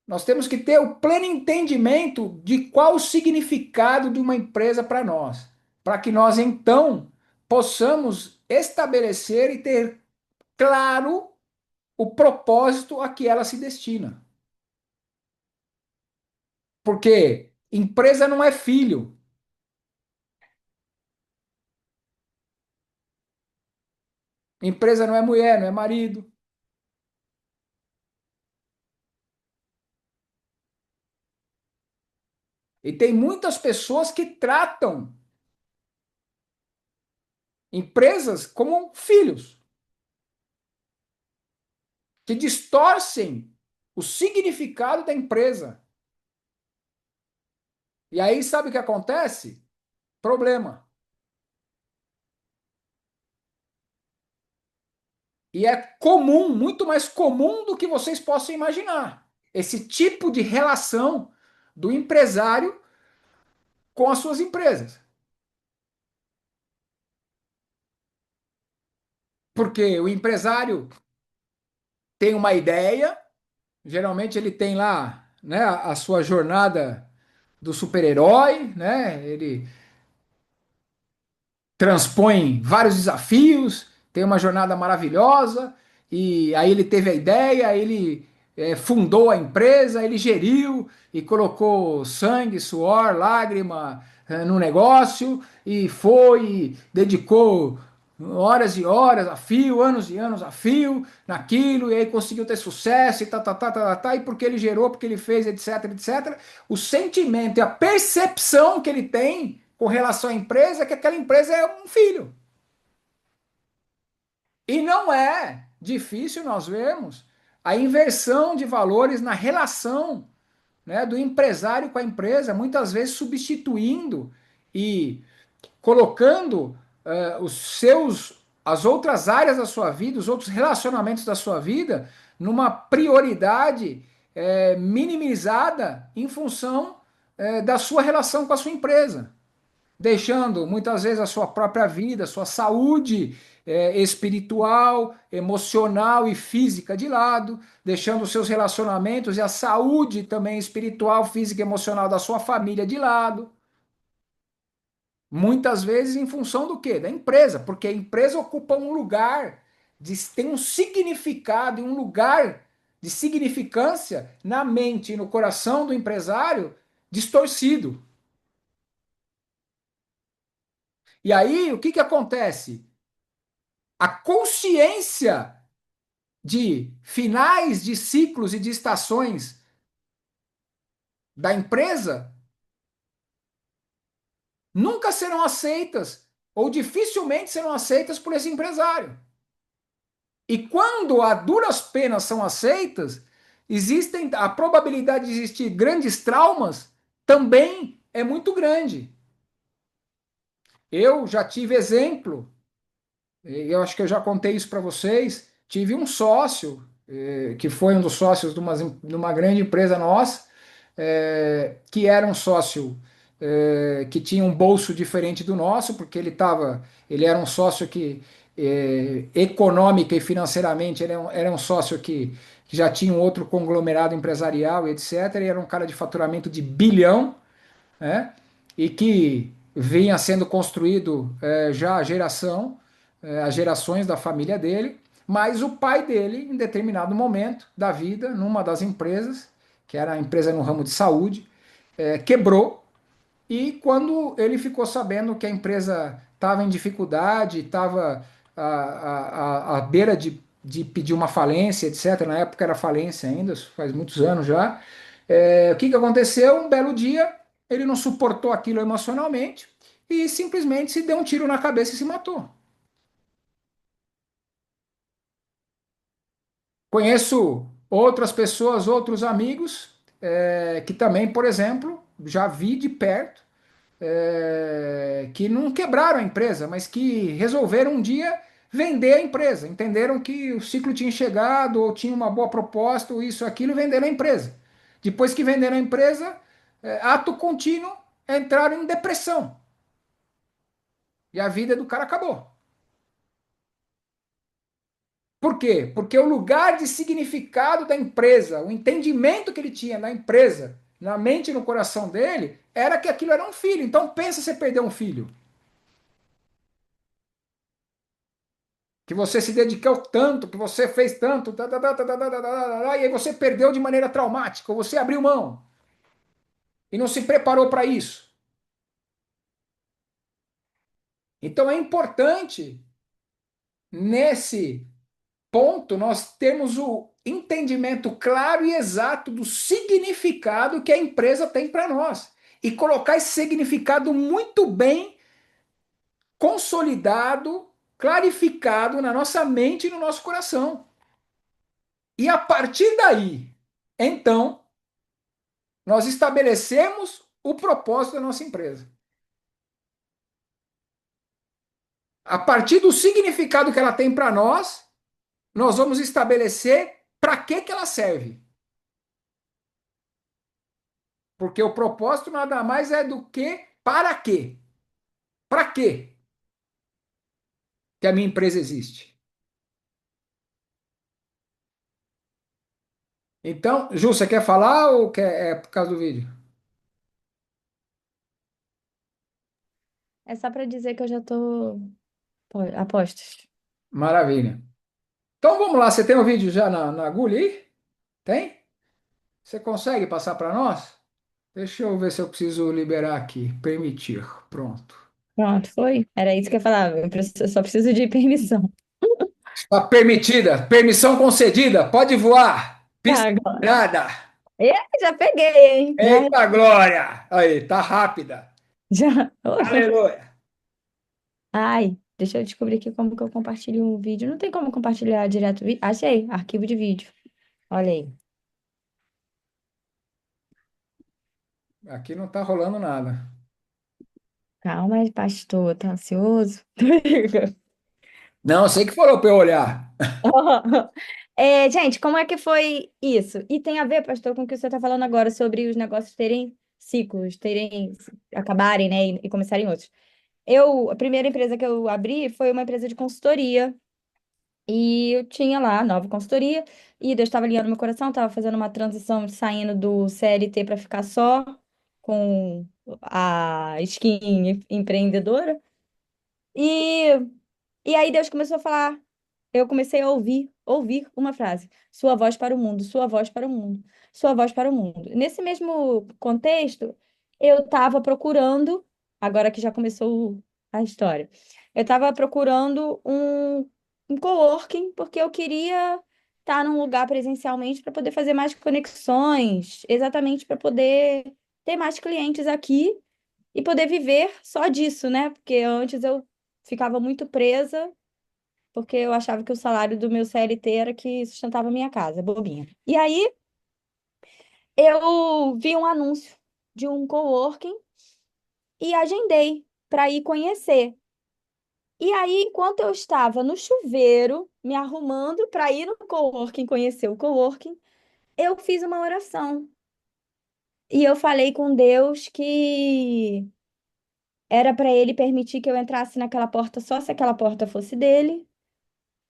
Nós temos que ter o pleno entendimento de qual o significado de uma empresa para nós, para que nós então possamos estabelecer e ter claro o propósito a que ela se destina. Porque empresa não é filho. Empresa não é mulher, não é marido. E tem muitas pessoas que tratam empresas como filhos. que distorcem o significado da empresa. E aí, sabe o que acontece? Problema. E é comum, muito mais comum do que vocês possam imaginar, esse tipo de relação do empresário com as suas empresas. Porque o empresário tem uma ideia, geralmente ele tem lá, né, a sua jornada do super-herói, né? Ele transpõe vários desafios, tem uma jornada maravilhosa, e aí ele teve a ideia, ele fundou a empresa, ele geriu e colocou sangue, suor, lágrima no negócio, e foi, dedicou horas e horas a fio, anos e anos a fio naquilo, e aí conseguiu ter sucesso, e e porque ele gerou, porque ele fez, etc, etc. O sentimento e a percepção que ele tem com relação à empresa é que aquela empresa é um filho. E não é difícil nós vermos a inversão de valores na relação, né, do empresário com a empresa, muitas vezes substituindo e colocando as outras áreas da sua vida, os outros relacionamentos da sua vida, numa prioridade minimizada em função da sua relação com a sua empresa, deixando muitas vezes a sua própria vida, a sua saúde espiritual, emocional e física de lado, deixando os seus relacionamentos e a saúde também espiritual, física e emocional da sua família de lado. Muitas vezes em função do quê? Da empresa, porque a empresa ocupa um lugar, tem um significado e um lugar de significância na mente e no coração do empresário distorcido. E aí, o que que acontece? A consciência de finais de ciclos e de estações da empresa nunca serão aceitas, ou dificilmente serão aceitas por esse empresário. E quando a duras penas são aceitas, a probabilidade de existir grandes traumas também é muito grande. Eu já tive exemplo, eu acho que eu já contei isso para vocês, tive um sócio, que foi um dos sócios de uma grande empresa nossa, que era um sócio que tinha um bolso diferente do nosso, porque ele era um sócio que econômica e financeiramente era um sócio que já tinha um outro conglomerado empresarial, e etc. E era um cara de faturamento de bilhão, né? E que vinha sendo construído já as gerações da família dele, mas o pai dele, em determinado momento da vida, numa das empresas, que era a empresa no ramo de saúde, quebrou, e quando ele ficou sabendo que a empresa estava em dificuldade, estava à beira de pedir uma falência, etc., na época era falência ainda, faz muitos anos já, o que que aconteceu? Um belo dia, ele não suportou aquilo emocionalmente e simplesmente se deu um tiro na cabeça e se matou. Conheço outras pessoas, outros amigos, que também, por exemplo, já vi de perto, que não quebraram a empresa, mas que resolveram um dia vender a empresa. Entenderam que o ciclo tinha chegado, ou tinha uma boa proposta, ou isso, aquilo, e venderam a empresa. Depois que venderam a empresa, ato contínuo, entraram em depressão. E a vida do cara acabou. Por quê? Porque o lugar de significado da empresa, o entendimento que ele tinha na empresa, na mente e no coração dele, era que aquilo era um filho. Então pensa você perder um filho. Que você se dedicou tanto, que você fez tanto, e aí você perdeu de maneira traumática, ou você abriu mão e não se preparou para isso. Então é importante, nesse ponto, nós temos o entendimento claro e exato do significado que a empresa tem para nós. E colocar esse significado muito bem consolidado, clarificado na nossa mente e no nosso coração. E a partir daí, então, nós estabelecemos o propósito da nossa empresa. A partir do significado que ela tem para nós vamos estabelecer para que ela serve. Porque o propósito nada mais é do que para quê? Para quê que a minha empresa existe? Então, Ju, você quer falar ou é por causa do vídeo? É só para dizer que eu já tô a postos. Maravilha. Então vamos lá, você tem o vídeo já na agulha aí? Tem? Você consegue passar para nós? Deixa eu ver se eu preciso liberar aqui. Permitir. Pronto. Pronto, foi? Era isso que eu falava. Eu só preciso de permissão. Está permitida. Permissão concedida. Pode voar. Tá, Pista agora. liberada. Já peguei, hein? Eita glória! Aí, tá rápida. Já. Aleluia. Ai, deixa eu descobrir aqui como que eu compartilho um vídeo. Não tem como compartilhar direto o vídeo? Achei, arquivo de vídeo. Olha aí. Aqui não tá rolando nada. Calma, pastor, tá ansioso? Não, eu sei que falou para eu olhar. Gente, como é que foi isso? E tem a ver, pastor, com o que você está falando agora sobre os negócios terem ciclos, acabarem, né, e começarem outros. A primeira empresa que eu abri foi uma empresa de consultoria. E eu tinha lá a nova consultoria, e Deus estava alinhando meu coração, estava fazendo uma transição saindo do CLT para ficar só com a skin empreendedora. E, e aí Deus começou a falar, eu comecei a ouvir uma frase: sua voz para o mundo, sua voz para o mundo, sua voz para o mundo. Nesse mesmo contexto, eu estava procurando, agora que já começou a história, eu estava procurando um coworking, porque eu queria estar num lugar presencialmente para poder fazer mais conexões, exatamente para poder ter mais clientes aqui e poder viver só disso, né? Porque antes eu ficava muito presa porque eu achava que o salário do meu CLT era que sustentava a minha casa, bobinha. E aí eu vi um anúncio de um coworking e agendei para ir conhecer. E aí, enquanto eu estava no chuveiro, me arrumando para ir no coworking, conhecer o coworking, eu fiz uma oração. E eu falei com Deus que era para ele permitir que eu entrasse naquela porta só se aquela porta fosse dele,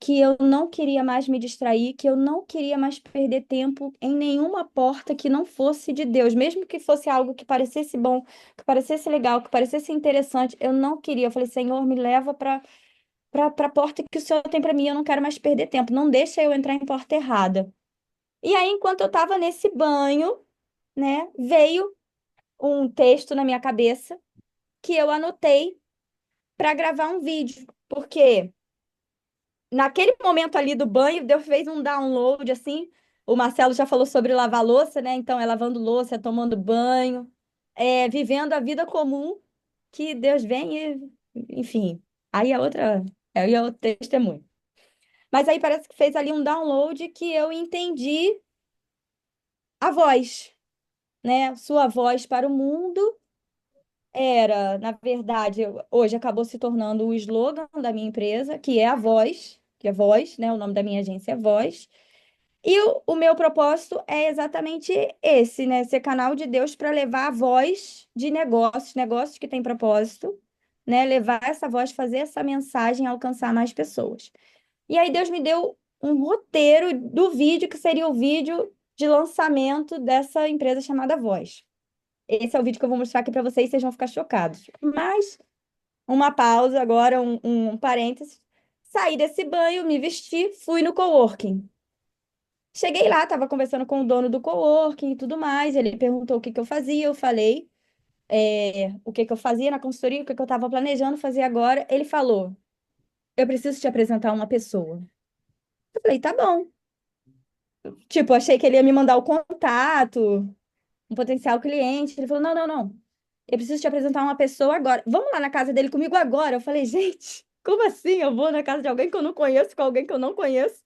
que eu não queria mais me distrair, que eu não queria mais perder tempo em nenhuma porta que não fosse de Deus, mesmo que fosse algo que parecesse bom, que parecesse legal, que parecesse interessante, eu não queria. Eu falei, Senhor, me leva para a porta que o Senhor tem para mim, eu não quero mais perder tempo, não deixa eu entrar em porta errada. E aí, enquanto eu estava nesse banho, né, veio um texto na minha cabeça que eu anotei para gravar um vídeo, porque naquele momento ali do banho, Deus fez um download, assim. O Marcelo já falou sobre lavar louça, né? Então, é lavando louça, é tomando banho, é vivendo a vida comum que Deus vem e, enfim. Aí é outro testemunho. Mas aí parece que fez ali um download que eu entendi a voz, né? Sua voz para o mundo era, na verdade, hoje acabou se tornando o slogan da minha empresa, que é a voz, que é voz, né? O nome da minha agência é Voz. E o meu propósito é exatamente esse, né? Ser canal de Deus para levar a voz de negócios, negócios que têm propósito, né? Levar essa voz, fazer essa mensagem alcançar mais pessoas. E aí Deus me deu um roteiro do vídeo, que seria o vídeo de lançamento dessa empresa chamada Voz. Esse é o vídeo que eu vou mostrar aqui para vocês, vocês vão ficar chocados. Mas uma pausa agora, um parênteses. Saí desse banho, me vesti, fui no coworking. Cheguei lá, estava conversando com o dono do coworking e tudo mais. Ele perguntou o que que eu fazia, eu falei o que que eu fazia na consultoria, o que que eu estava planejando fazer agora. Ele falou: eu preciso te apresentar uma pessoa. Eu falei, tá bom. Tipo, achei que ele ia me mandar o contato, um potencial cliente. Ele falou: não, não, não. Eu preciso te apresentar uma pessoa agora. Vamos lá na casa dele comigo agora. Eu falei, gente, como assim? Eu vou na casa de alguém que eu não conheço, com alguém que eu não conheço?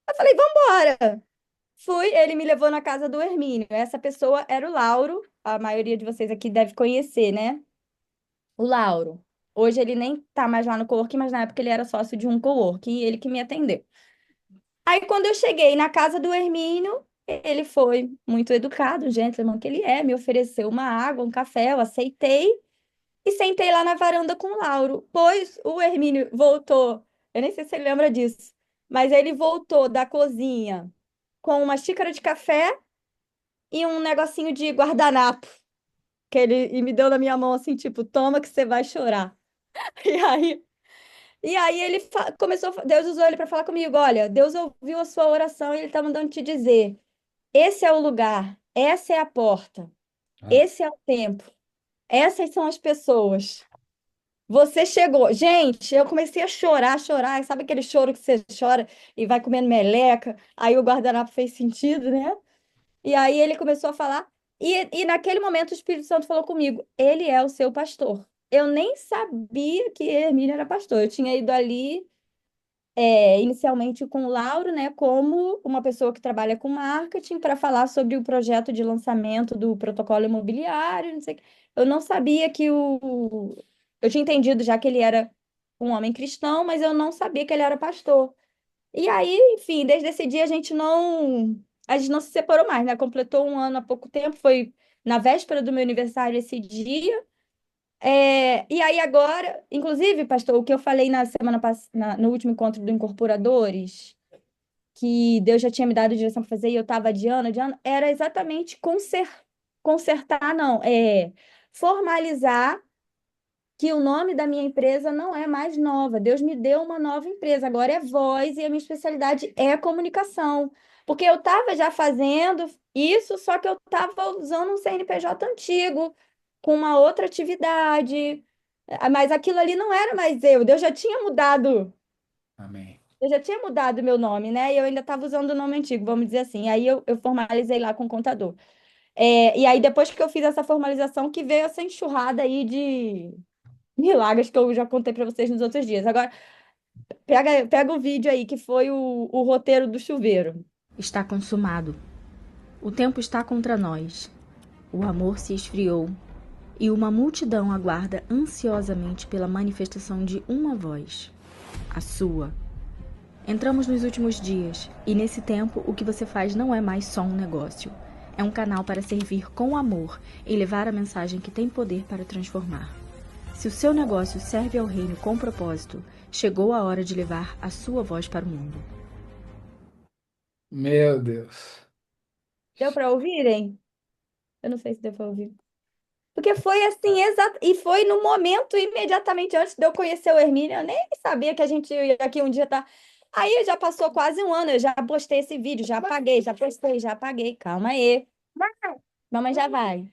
Eu falei, vambora. Fui, ele me levou na casa do Hermínio. Essa pessoa era o Lauro, a maioria de vocês aqui deve conhecer, né? O Lauro. Hoje ele nem tá mais lá no coworking, mas na época ele era sócio de um coworking e ele que me atendeu. Aí quando eu cheguei na casa do Hermínio, ele foi muito educado, o gentleman que ele é, me ofereceu uma água, um café, eu aceitei e sentei lá na varanda com o Lauro. Pois o Hermínio voltou, eu nem sei se ele lembra disso, mas ele voltou da cozinha com uma xícara de café e um negocinho de guardanapo, que ele me deu na minha mão assim, tipo, toma que você vai chorar. E aí, ele começou, Deus usou ele para falar comigo, olha, Deus ouviu a sua oração e ele está mandando te dizer, esse é o lugar, essa é a porta, Ah, esse é o tempo, essas são as pessoas. Você chegou. Gente, eu comecei a chorar, chorar. Sabe aquele choro que você chora e vai comendo meleca? Aí o guardanapo fez sentido, né? E aí ele começou a falar. E naquele momento o Espírito Santo falou comigo: ele é o seu pastor. Eu nem sabia que Hermínio era pastor. Eu tinha ido ali, inicialmente com o Lauro, né, como uma pessoa que trabalha com marketing, para falar sobre o projeto de lançamento do protocolo imobiliário, não sei o quê. Eu não sabia que o. Eu tinha entendido já que ele era um homem cristão, mas eu não sabia que ele era pastor. E aí, enfim, desde esse dia a gente não se separou mais, né? Completou um ano há pouco tempo, foi na véspera do meu aniversário esse dia. E aí agora, inclusive, pastor, o que eu falei na semana passada, no último encontro do Incorporadores, que Deus já tinha me dado direção para fazer e eu estava adiando, era exatamente consertar, não, formalizar que o nome da minha empresa não é mais Nova. Deus me deu uma nova empresa, agora é Voz e a minha especialidade é comunicação. Porque eu estava já fazendo isso, só que eu estava usando um CNPJ antigo, com uma outra atividade. Mas aquilo ali não era mais eu. Deus já tinha mudado. amém. Eu já tinha mudado meu nome, né? E eu ainda estava usando o nome antigo, vamos dizer assim. Aí eu formalizei lá com o contador. E aí, depois que eu fiz essa formalização, que veio essa enxurrada aí de milagres que eu já contei para vocês nos outros dias. Agora, pega o vídeo aí, que foi o roteiro do chuveiro. Está consumado. O tempo está contra nós. O amor se esfriou e uma multidão aguarda ansiosamente pela manifestação de uma voz, a sua. Entramos nos últimos dias e nesse tempo o que você faz não é mais só um negócio. É um canal para servir com amor e levar a mensagem que tem poder para transformar. Se o seu negócio serve ao reino com propósito, chegou a hora de levar a sua voz para o mundo. Meu Deus. Deu para ouvirem? Eu não sei se deu para ouvir. Porque foi assim, exato. E foi no momento imediatamente antes de eu conhecer o Hermínio. Eu nem sabia que a gente ia aqui um dia tá. Aí já passou quase um ano, eu já postei esse vídeo, já apaguei, já postei, já apaguei. Calma aí. Mamãe já vai.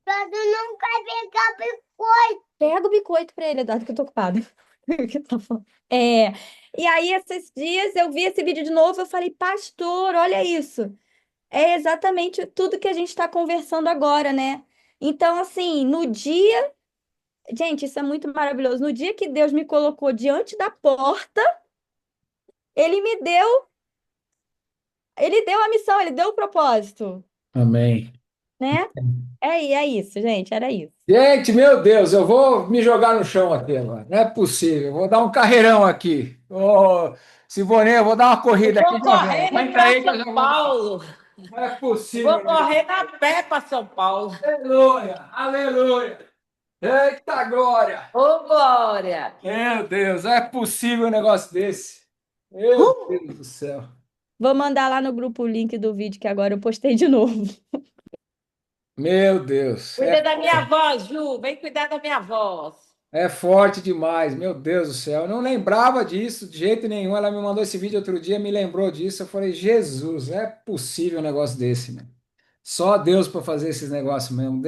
Mas eu não quero pegar biscoito. Pega o biscoito pra ele, Eduardo, que eu tô ocupada. O que tá falando? E aí, esses dias, eu vi esse vídeo de novo, eu falei, pastor, olha isso. É exatamente tudo que a gente está conversando agora, né? Então, assim, no dia. Gente, isso é muito maravilhoso. No dia que Deus me colocou diante da porta, ele me deu. Ele deu a missão, ele deu o propósito, Amém. né? É isso, gente, era isso. Gente, meu Deus, eu vou me jogar no chão aqui agora. Não é possível. Eu vou dar um carreirão aqui. Ô, Sivone, eu vou dar uma corrida aqui Vou já já. correndo Aguenta para aí que eu já São vou. Paulo. Não é possível. Vou correndo a pé para São Paulo. Aleluia, aleluia. Eita glória. Ô, Glória! Meu Deus, não é possível um negócio desse. Meu Deus do céu. Vou mandar lá no grupo o link do vídeo que agora eu postei de novo. Meu Deus. Cuida da minha voz, Ju. Vem cuidar da minha voz. É forte demais, meu Deus do céu. Eu não lembrava disso de jeito nenhum. Ela me mandou esse vídeo outro dia, me lembrou disso. Eu falei, Jesus, não é possível um negócio desse, né? Só Deus para fazer esses negócios mesmo.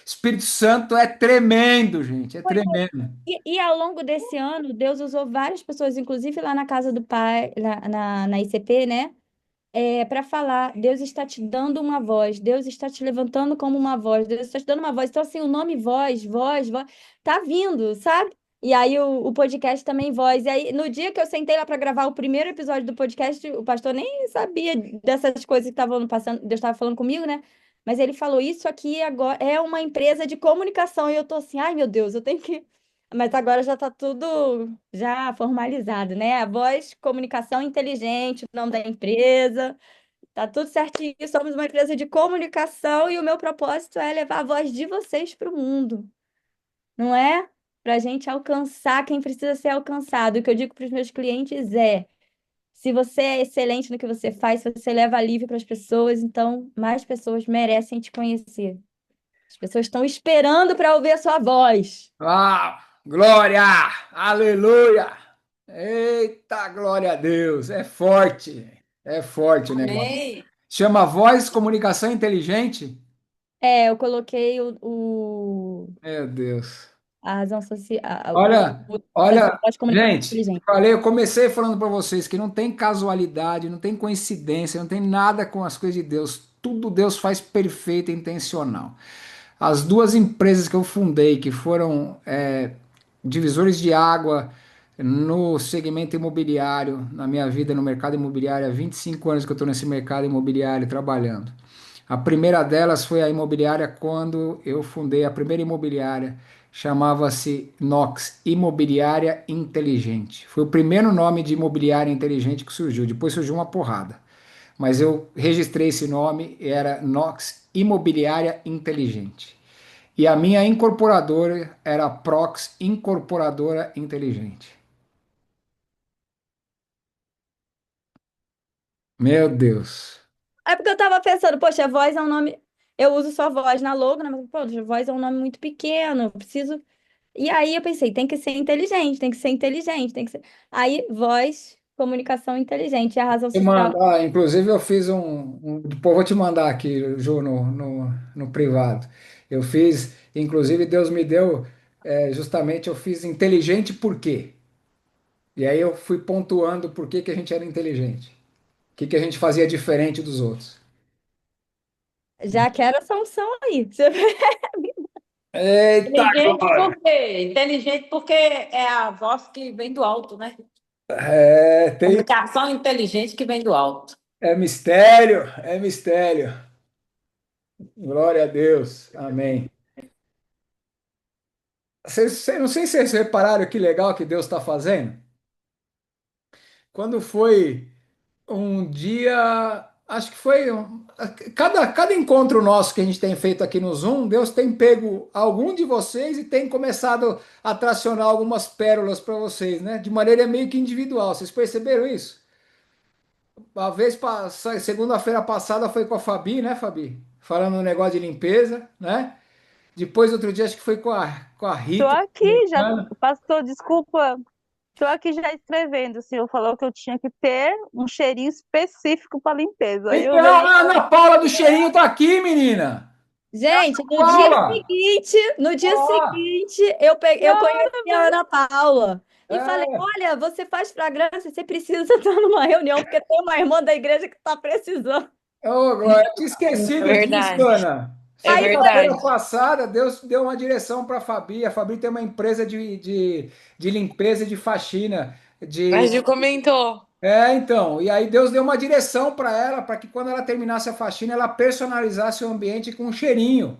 Espírito Santo é tremendo, gente, é tremendo. E ao longo desse ano, Deus usou várias pessoas, inclusive lá na casa do pai, na ICP, né? Para falar, Deus está te dando uma voz, Deus está te levantando como uma voz, Deus está te dando uma voz. Então, assim, o nome voz, tá vindo, sabe? E aí o podcast também voz. E aí, no dia que eu sentei lá para gravar o primeiro episódio do podcast, o pastor nem sabia dessas coisas que estavam passando, Deus estava falando comigo, né? Mas ele falou: Isso aqui agora é uma empresa de comunicação. E eu tô assim, ai meu Deus, eu tenho que. Mas agora já tá tudo já formalizado, né? A voz, comunicação inteligente, o nome da empresa. Tá tudo certinho. Somos uma empresa de comunicação e o meu propósito é levar a voz de vocês para o mundo, não é? Para a gente alcançar quem precisa ser alcançado. O que eu digo para os meus clientes é: se você é excelente no que você faz, se você leva alívio para as pessoas, então mais pessoas merecem te conhecer. As pessoas estão esperando para ouvir a sua voz. Ah, glória! Aleluia! Eita, glória a Deus! É forte o negócio. Amém. Chama Voz Comunicação Inteligente? É, eu coloquei Meu Deus. a razão social, Olha, essa olha, voz de comunicação gente, inteligente. eu comecei falando para vocês que não tem casualidade, não tem coincidência, não tem nada com as coisas de Deus. Tudo Deus faz perfeito e intencional. As duas empresas que eu fundei, que foram divisores de água no segmento imobiliário, na minha vida no mercado imobiliário, há 25 anos que eu estou nesse mercado imobiliário trabalhando. A primeira delas foi a imobiliária quando eu fundei a primeira imobiliária, chamava-se Nox Imobiliária Inteligente. Foi o primeiro nome de imobiliária inteligente que surgiu, depois surgiu uma porrada. Mas eu registrei esse nome, era Nox Imobiliária Inteligente. E a minha incorporadora era a Prox Incorporadora Inteligente. Meu Deus. É porque eu tava pensando, poxa, voz é um nome. Eu uso só voz na logo, né? Mas, poxa, voz é um nome muito pequeno. Eu preciso. E aí eu pensei, tem que ser inteligente, tem que ser inteligente, tem que ser. Aí, voz, comunicação inteligente, e a razão Te social. mandar, inclusive eu fiz depois eu vou te mandar aqui, Ju, no privado. Eu fiz, inclusive Deus me deu, justamente eu fiz inteligente por quê? E aí eu fui pontuando por que que a gente era inteligente. O que que a gente fazia diferente dos outros. Já quero essa unção aí. Eita, Inteligente glória! por quê? Inteligente porque é a voz que vem do alto, né? Tem, Comunicação inteligente que vem do alto. é mistério, é mistério. Glória a Deus. Amém. Não sei se vocês repararam que legal que Deus está fazendo. Quando foi um dia, acho que foi cada encontro nosso que a gente tem feito aqui no Zoom, Deus tem pego algum de vocês e tem começado a tracionar algumas pérolas para vocês, né? De maneira meio que individual. Vocês perceberam isso? A vez segunda-feira passada foi com a Fabi, né, Fabi? Falando um negócio de limpeza, né? Depois, outro dia, acho que foi com a Tô Rita. aqui já, pastor, desculpa, tô aqui já escrevendo. O senhor falou que eu tinha que ter um cheirinho específico para limpeza. Aí eu Então, vejo. a Ana Paula do Cheirinho tá aqui, menina. Gente, Paula! no dia Ó, seguinte, eu conheci a Ana Paula e falei: é. Olha, você faz fragrância, você precisa estar numa reunião, porque tem uma irmã da igreja que está precisando. Ô, Glória, eu tinha É esquecido disso, verdade. Ana. É Aí foi, Segunda-feira verdade. passada, Deus deu uma direção para a Fabi. A Fabi tem uma empresa de limpeza e de faxina. A De... Gil comentou. Então. E aí Deus deu uma direção para ela, para que quando ela terminasse a faxina, ela personalizasse o ambiente com um cheirinho.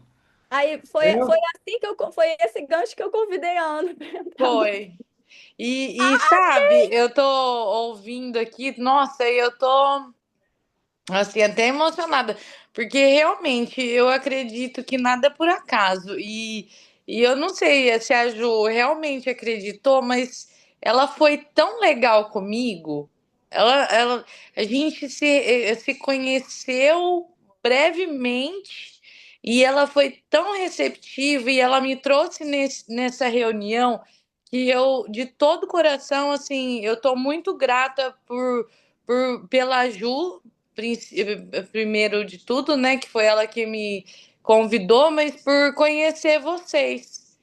foi Entendeu? assim foi esse gancho que eu convidei a Ana para entrar no. Foi. E sabe, eu tô ouvindo aqui, nossa, eu tô assim, até emocionada, porque realmente eu acredito que nada é por acaso. E eu não sei se a Ju realmente acreditou, mas ela foi tão legal comigo. A gente se conheceu brevemente e ela foi tão receptiva e ela me trouxe nessa reunião que eu, de todo o coração, assim, eu tô muito grata pela Ju primeiro de tudo, né, que foi ela que me convidou, mas por conhecer vocês.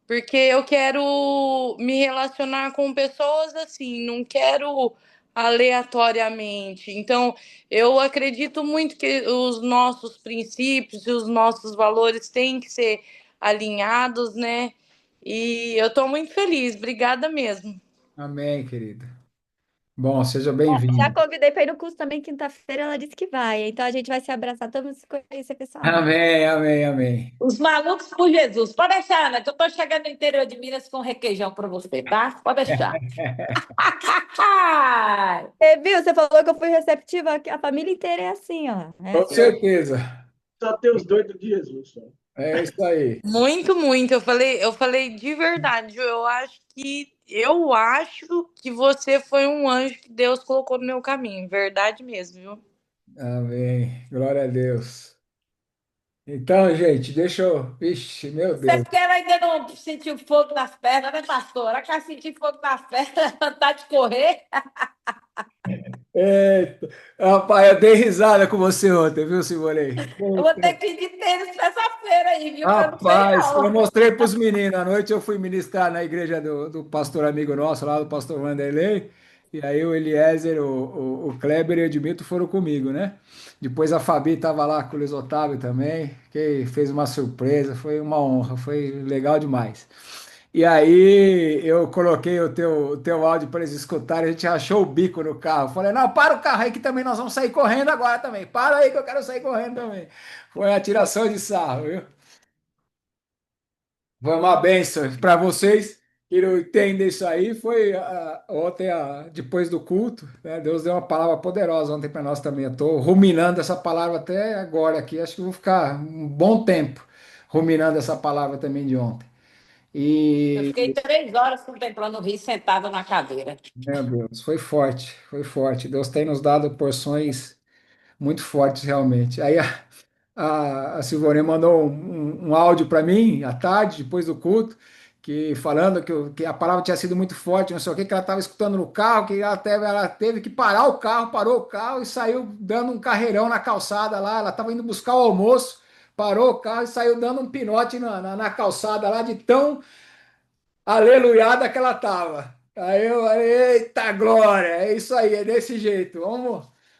Porque eu quero me relacionar com pessoas assim, não quero aleatoriamente. Então, eu acredito muito que os nossos princípios e os nossos valores têm que ser alinhados, né? E eu tô muito feliz, obrigada mesmo. Amém, querida. Bom, seja Já bem-vindo. convidei para ir no curso também quinta-feira, ela disse que vai. Então a gente vai se abraçar, todo mundo se conhecer pessoalmente. Amém, amém, amém. Os malucos por Jesus. Pode deixar, Ana, que eu tô chegando no interior de Minas com requeijão para você, tá? Pode deixar. Você viu? Você falou que eu fui receptiva, a família inteira é assim, ó. É Com assim. certeza. Só tem os doidos de Jesus, só. É isso aí. Muito, muito. Eu falei de verdade. Eu acho que você foi um anjo que Deus colocou no meu caminho, verdade mesmo, viu? Amém. Glória a Deus. Então, gente, deixa eu. Vixe, meu Você Deus. porque ela ainda não sentiu fogo nas pernas, né, pastor? Ela quer sentir fogo nas pernas, levantar de correr. Eita. Rapaz, eu dei risada com você ontem, viu, Simone? Eu vou ter que ir de tênis terça-feira aí, viu? Que eu não sei Rapaz, eu não. mostrei para os meninos. À noite eu fui ministrar na igreja do pastor amigo nosso, lá do pastor Vanderlei. E aí o Eliezer, o Kleber e o Edmilton foram comigo, né? Depois a Fabi estava lá com o Luiz Otávio também, que fez uma surpresa, foi uma honra, foi legal demais. E aí eu coloquei o teu áudio para eles escutarem, a gente achou o bico no carro. Falei, não, para o carro aí que também nós vamos sair correndo agora também. Para aí que eu quero sair correndo também. Foi a tiração de sarro, viu? Foi uma bênção para vocês que não entendem isso aí. Foi ontem, depois do culto, né? Deus deu uma palavra poderosa ontem para nós também. Eu estou ruminando essa palavra até agora aqui. Acho que vou ficar um bom tempo ruminando essa palavra também de ontem. Eu fiquei E, 3 horas contemplando o rio sentada na cadeira. meu Deus, foi forte, foi forte. Deus tem nos dado porções muito fortes realmente. Aí a Silvânia mandou um áudio para mim à tarde, depois do culto, que falando que a palavra tinha sido muito forte, não sei o que ela estava escutando no carro, que ela teve que parar o carro, parou o carro e saiu dando um carreirão na calçada lá. Ela estava indo buscar o almoço, parou o carro e saiu dando um pinote na calçada lá, de tão aleluiada que ela tava. Aí eu falei, eita glória, é isso aí, é desse jeito.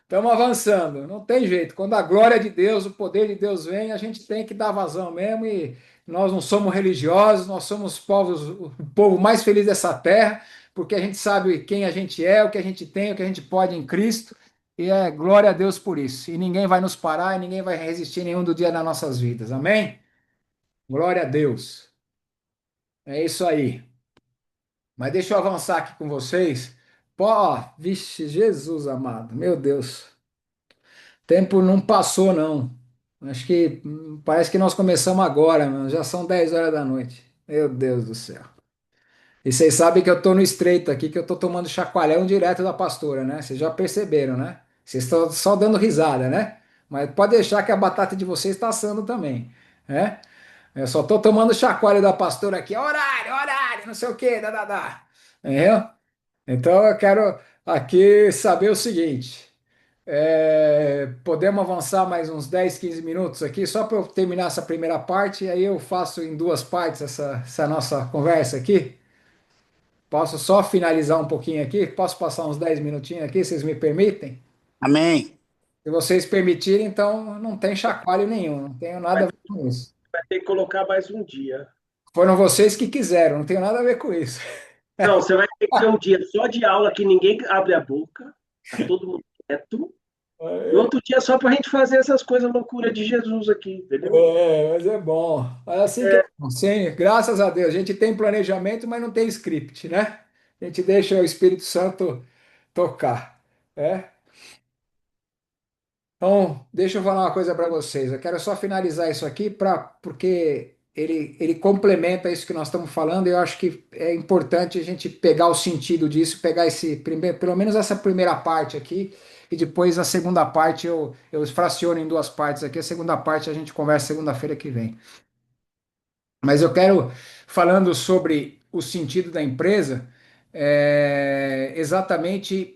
Estamos avançando. Não tem jeito. Quando a glória de Deus, o poder de Deus vem, a gente tem que dar vazão mesmo. E nós não somos religiosos, nós somos o povo mais feliz dessa terra, porque a gente sabe quem a gente é, o que a gente tem, o que a gente pode em Cristo. E é glória a Deus por isso. E ninguém vai nos parar, e ninguém vai resistir nenhum do dia das nossas vidas. Amém? Glória a Deus. É isso aí. Mas deixa eu avançar aqui com vocês. Pô, vixe, Jesus amado, meu Deus. Tempo não passou, não. Acho que parece que nós começamos agora, mano. Já são 10 horas da noite. Meu Deus do céu. E vocês sabem que eu tô no estreito aqui, que eu tô tomando chacoalhão direto da pastora, né? Vocês já perceberam, né? Vocês estão só dando risada, né? Mas pode deixar que a batata de vocês está assando também, né? Eu só tô tomando chacoalho da pastora aqui. Horário, horário, não sei o quê, dá. Entendeu? Então eu quero aqui saber o seguinte: podemos avançar mais uns 10, 15 minutos aqui, só para eu terminar essa primeira parte, e aí eu faço em duas partes essa nossa conversa aqui. Posso só finalizar um pouquinho aqui? Posso passar uns 10 minutinhos aqui, vocês me permitem? Amém. Se vocês permitirem, então não tem chacoalho nenhum, não tenho nada Vai, a ver com isso. vai ter que colocar mais um dia. Foram vocês que quiseram, não tenho nada a ver com isso. Não, você vai ter que ter um dia só de aula que ninguém abre a boca, tá todo mundo quieto. E outro dia só para a gente fazer essas coisas loucura de Jesus aqui, entendeu? Mas é bom. É assim que é bom. Sim, graças a Deus. A gente tem planejamento, mas não tem script, né? A gente deixa o Espírito Santo tocar. É? Então, deixa eu falar uma coisa para vocês. Eu quero só finalizar isso aqui porque ele complementa isso que nós estamos falando. E eu acho que é importante a gente pegar o sentido disso, pegar esse primeiro, pelo menos essa primeira parte aqui, e depois a segunda parte eu fraciono em duas partes aqui. A segunda parte a gente conversa segunda-feira que vem. Mas eu quero, falando sobre o sentido da empresa, exatamente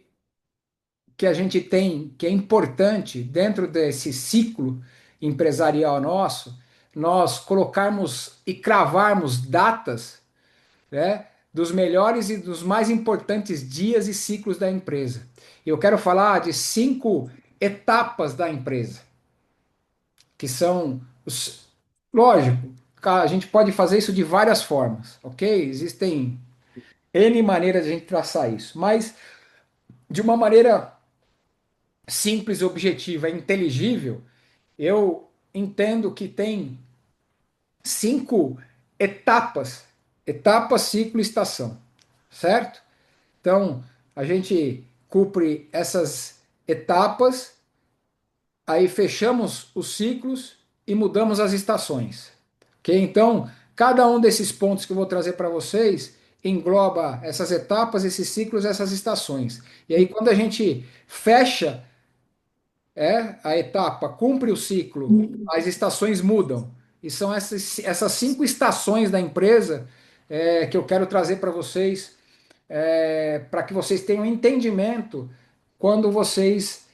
que a gente tem, que é importante dentro desse ciclo empresarial nosso, nós colocarmos e cravarmos datas, né, dos melhores e dos mais importantes dias e ciclos da empresa. Eu quero falar de 5 etapas da empresa, que são lógico, a gente pode fazer isso de várias formas, ok? Existem N maneiras de a gente traçar isso, mas de uma maneira simples, objetiva e inteligível, eu entendo que tem 5 etapas, etapa, ciclo, estação, certo? Então, a gente cumpre essas etapas, aí fechamos os ciclos e mudamos as estações. Ok? Então, cada um desses pontos que eu vou trazer para vocês engloba essas etapas, esses ciclos, essas estações. E aí, quando a gente fecha a etapa, cumpre o ciclo, as estações mudam. E são essas 5 estações da empresa que eu quero trazer para vocês, para que vocês tenham entendimento quando vocês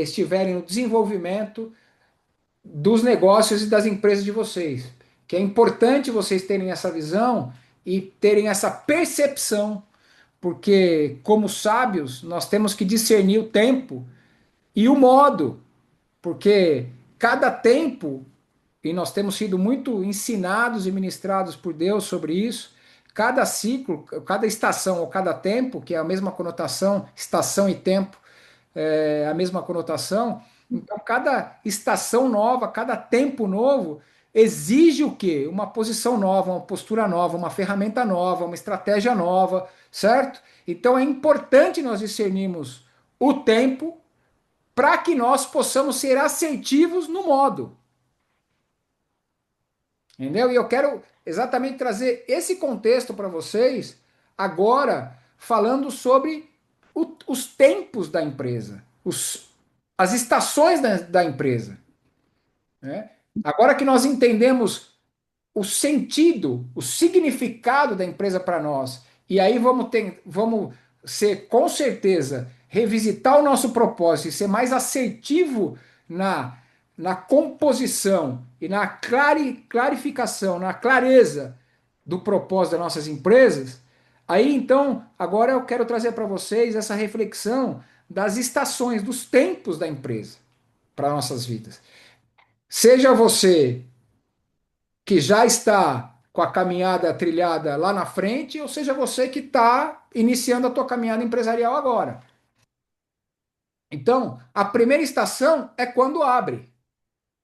estiverem no desenvolvimento dos negócios e das empresas de vocês. Que é importante vocês terem essa visão e terem essa percepção, porque, como sábios, nós temos que discernir o tempo e o modo, porque cada tempo, e nós temos sido muito ensinados e ministrados por Deus sobre isso, cada ciclo, cada estação ou cada tempo, que é a mesma conotação, estação e tempo, é a mesma conotação. Então, cada estação nova, cada tempo novo, exige o quê? Uma posição nova, uma postura nova, uma ferramenta nova, uma estratégia nova, certo? Então, é importante nós discernirmos o tempo para que nós possamos ser assertivos no modo. Entendeu? E eu quero exatamente trazer esse contexto para vocês agora, falando sobre os tempos da empresa, as estações da empresa. Né? Agora que nós entendemos o sentido, o significado da empresa para nós, e aí vamos ser, com certeza, revisitar o nosso propósito e ser mais assertivo na composição e na clarificação, na clareza do propósito das nossas empresas. Aí então, agora eu quero trazer para vocês essa reflexão das estações, dos tempos da empresa para nossas vidas. Seja você que já está com a caminhada trilhada lá na frente, ou seja você que está iniciando a tua caminhada empresarial agora. Então, a primeira estação é quando abre.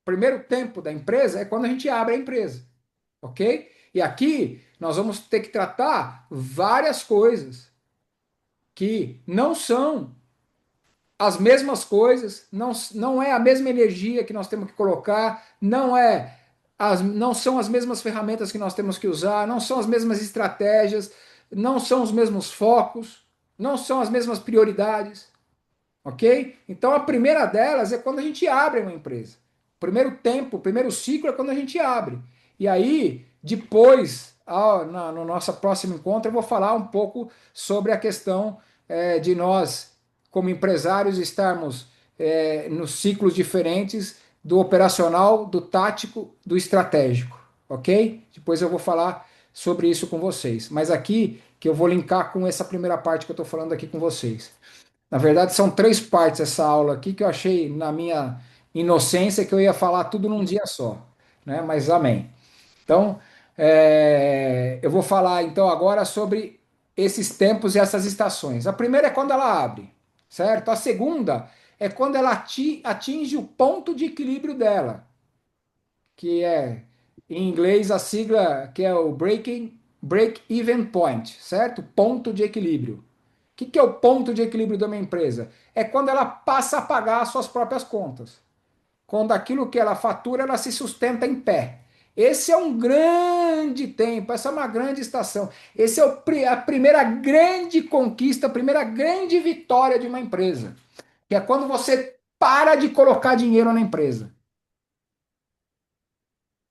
O primeiro tempo da empresa é quando a gente abre a empresa, ok? E aqui nós vamos ter que tratar várias coisas que não são as mesmas coisas, não é a mesma energia que nós temos que colocar, não são as mesmas ferramentas que nós temos que usar, não são as mesmas estratégias, não são os mesmos focos, não são as mesmas prioridades, ok? Então a primeira delas é quando a gente abre uma empresa. O primeiro tempo, o primeiro ciclo é quando a gente abre. E aí, depois, no nosso próximo encontro, eu vou falar um pouco sobre a questão de nós, como empresários, estarmos nos ciclos diferentes do operacional, do tático, do estratégico, ok? Depois eu vou falar sobre isso com vocês. Mas aqui que eu vou linkar com essa primeira parte que eu estou falando aqui com vocês. Na verdade, são 3 partes essa aula aqui que eu achei na minha inocência que eu ia falar tudo num dia só, né? Mas amém. Então, eu vou falar então agora sobre esses tempos e essas estações. A primeira é quando ela abre, certo? A segunda é quando ela atinge o ponto de equilíbrio dela, que é em inglês a sigla que é o break-even point, certo? Ponto de equilíbrio. O que é o ponto de equilíbrio de uma empresa? É quando ela passa a pagar as suas próprias contas. Quando aquilo que ela fatura, ela se sustenta em pé. Esse é um grande tempo, essa é uma grande estação. Esse é a primeira grande conquista, a primeira grande vitória de uma empresa. Que é quando você para de colocar dinheiro na empresa.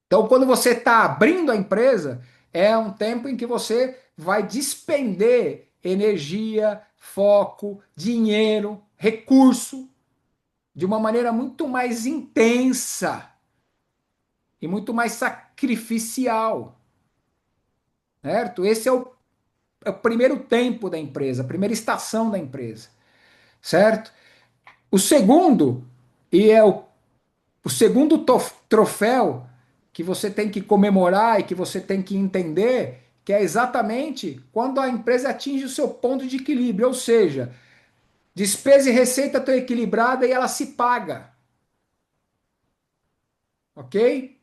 Então, quando você está abrindo a empresa, é um tempo em que você vai despender energia, foco, dinheiro, recurso de uma maneira muito mais intensa e muito mais sacrificial, certo? Esse é o primeiro tempo da empresa, a primeira estação da empresa, certo? O segundo, e é o segundo troféu que você tem que comemorar e que você tem que entender, que é exatamente quando a empresa atinge o seu ponto de equilíbrio, ou seja, despesa e receita estão equilibradas e ela se paga, ok?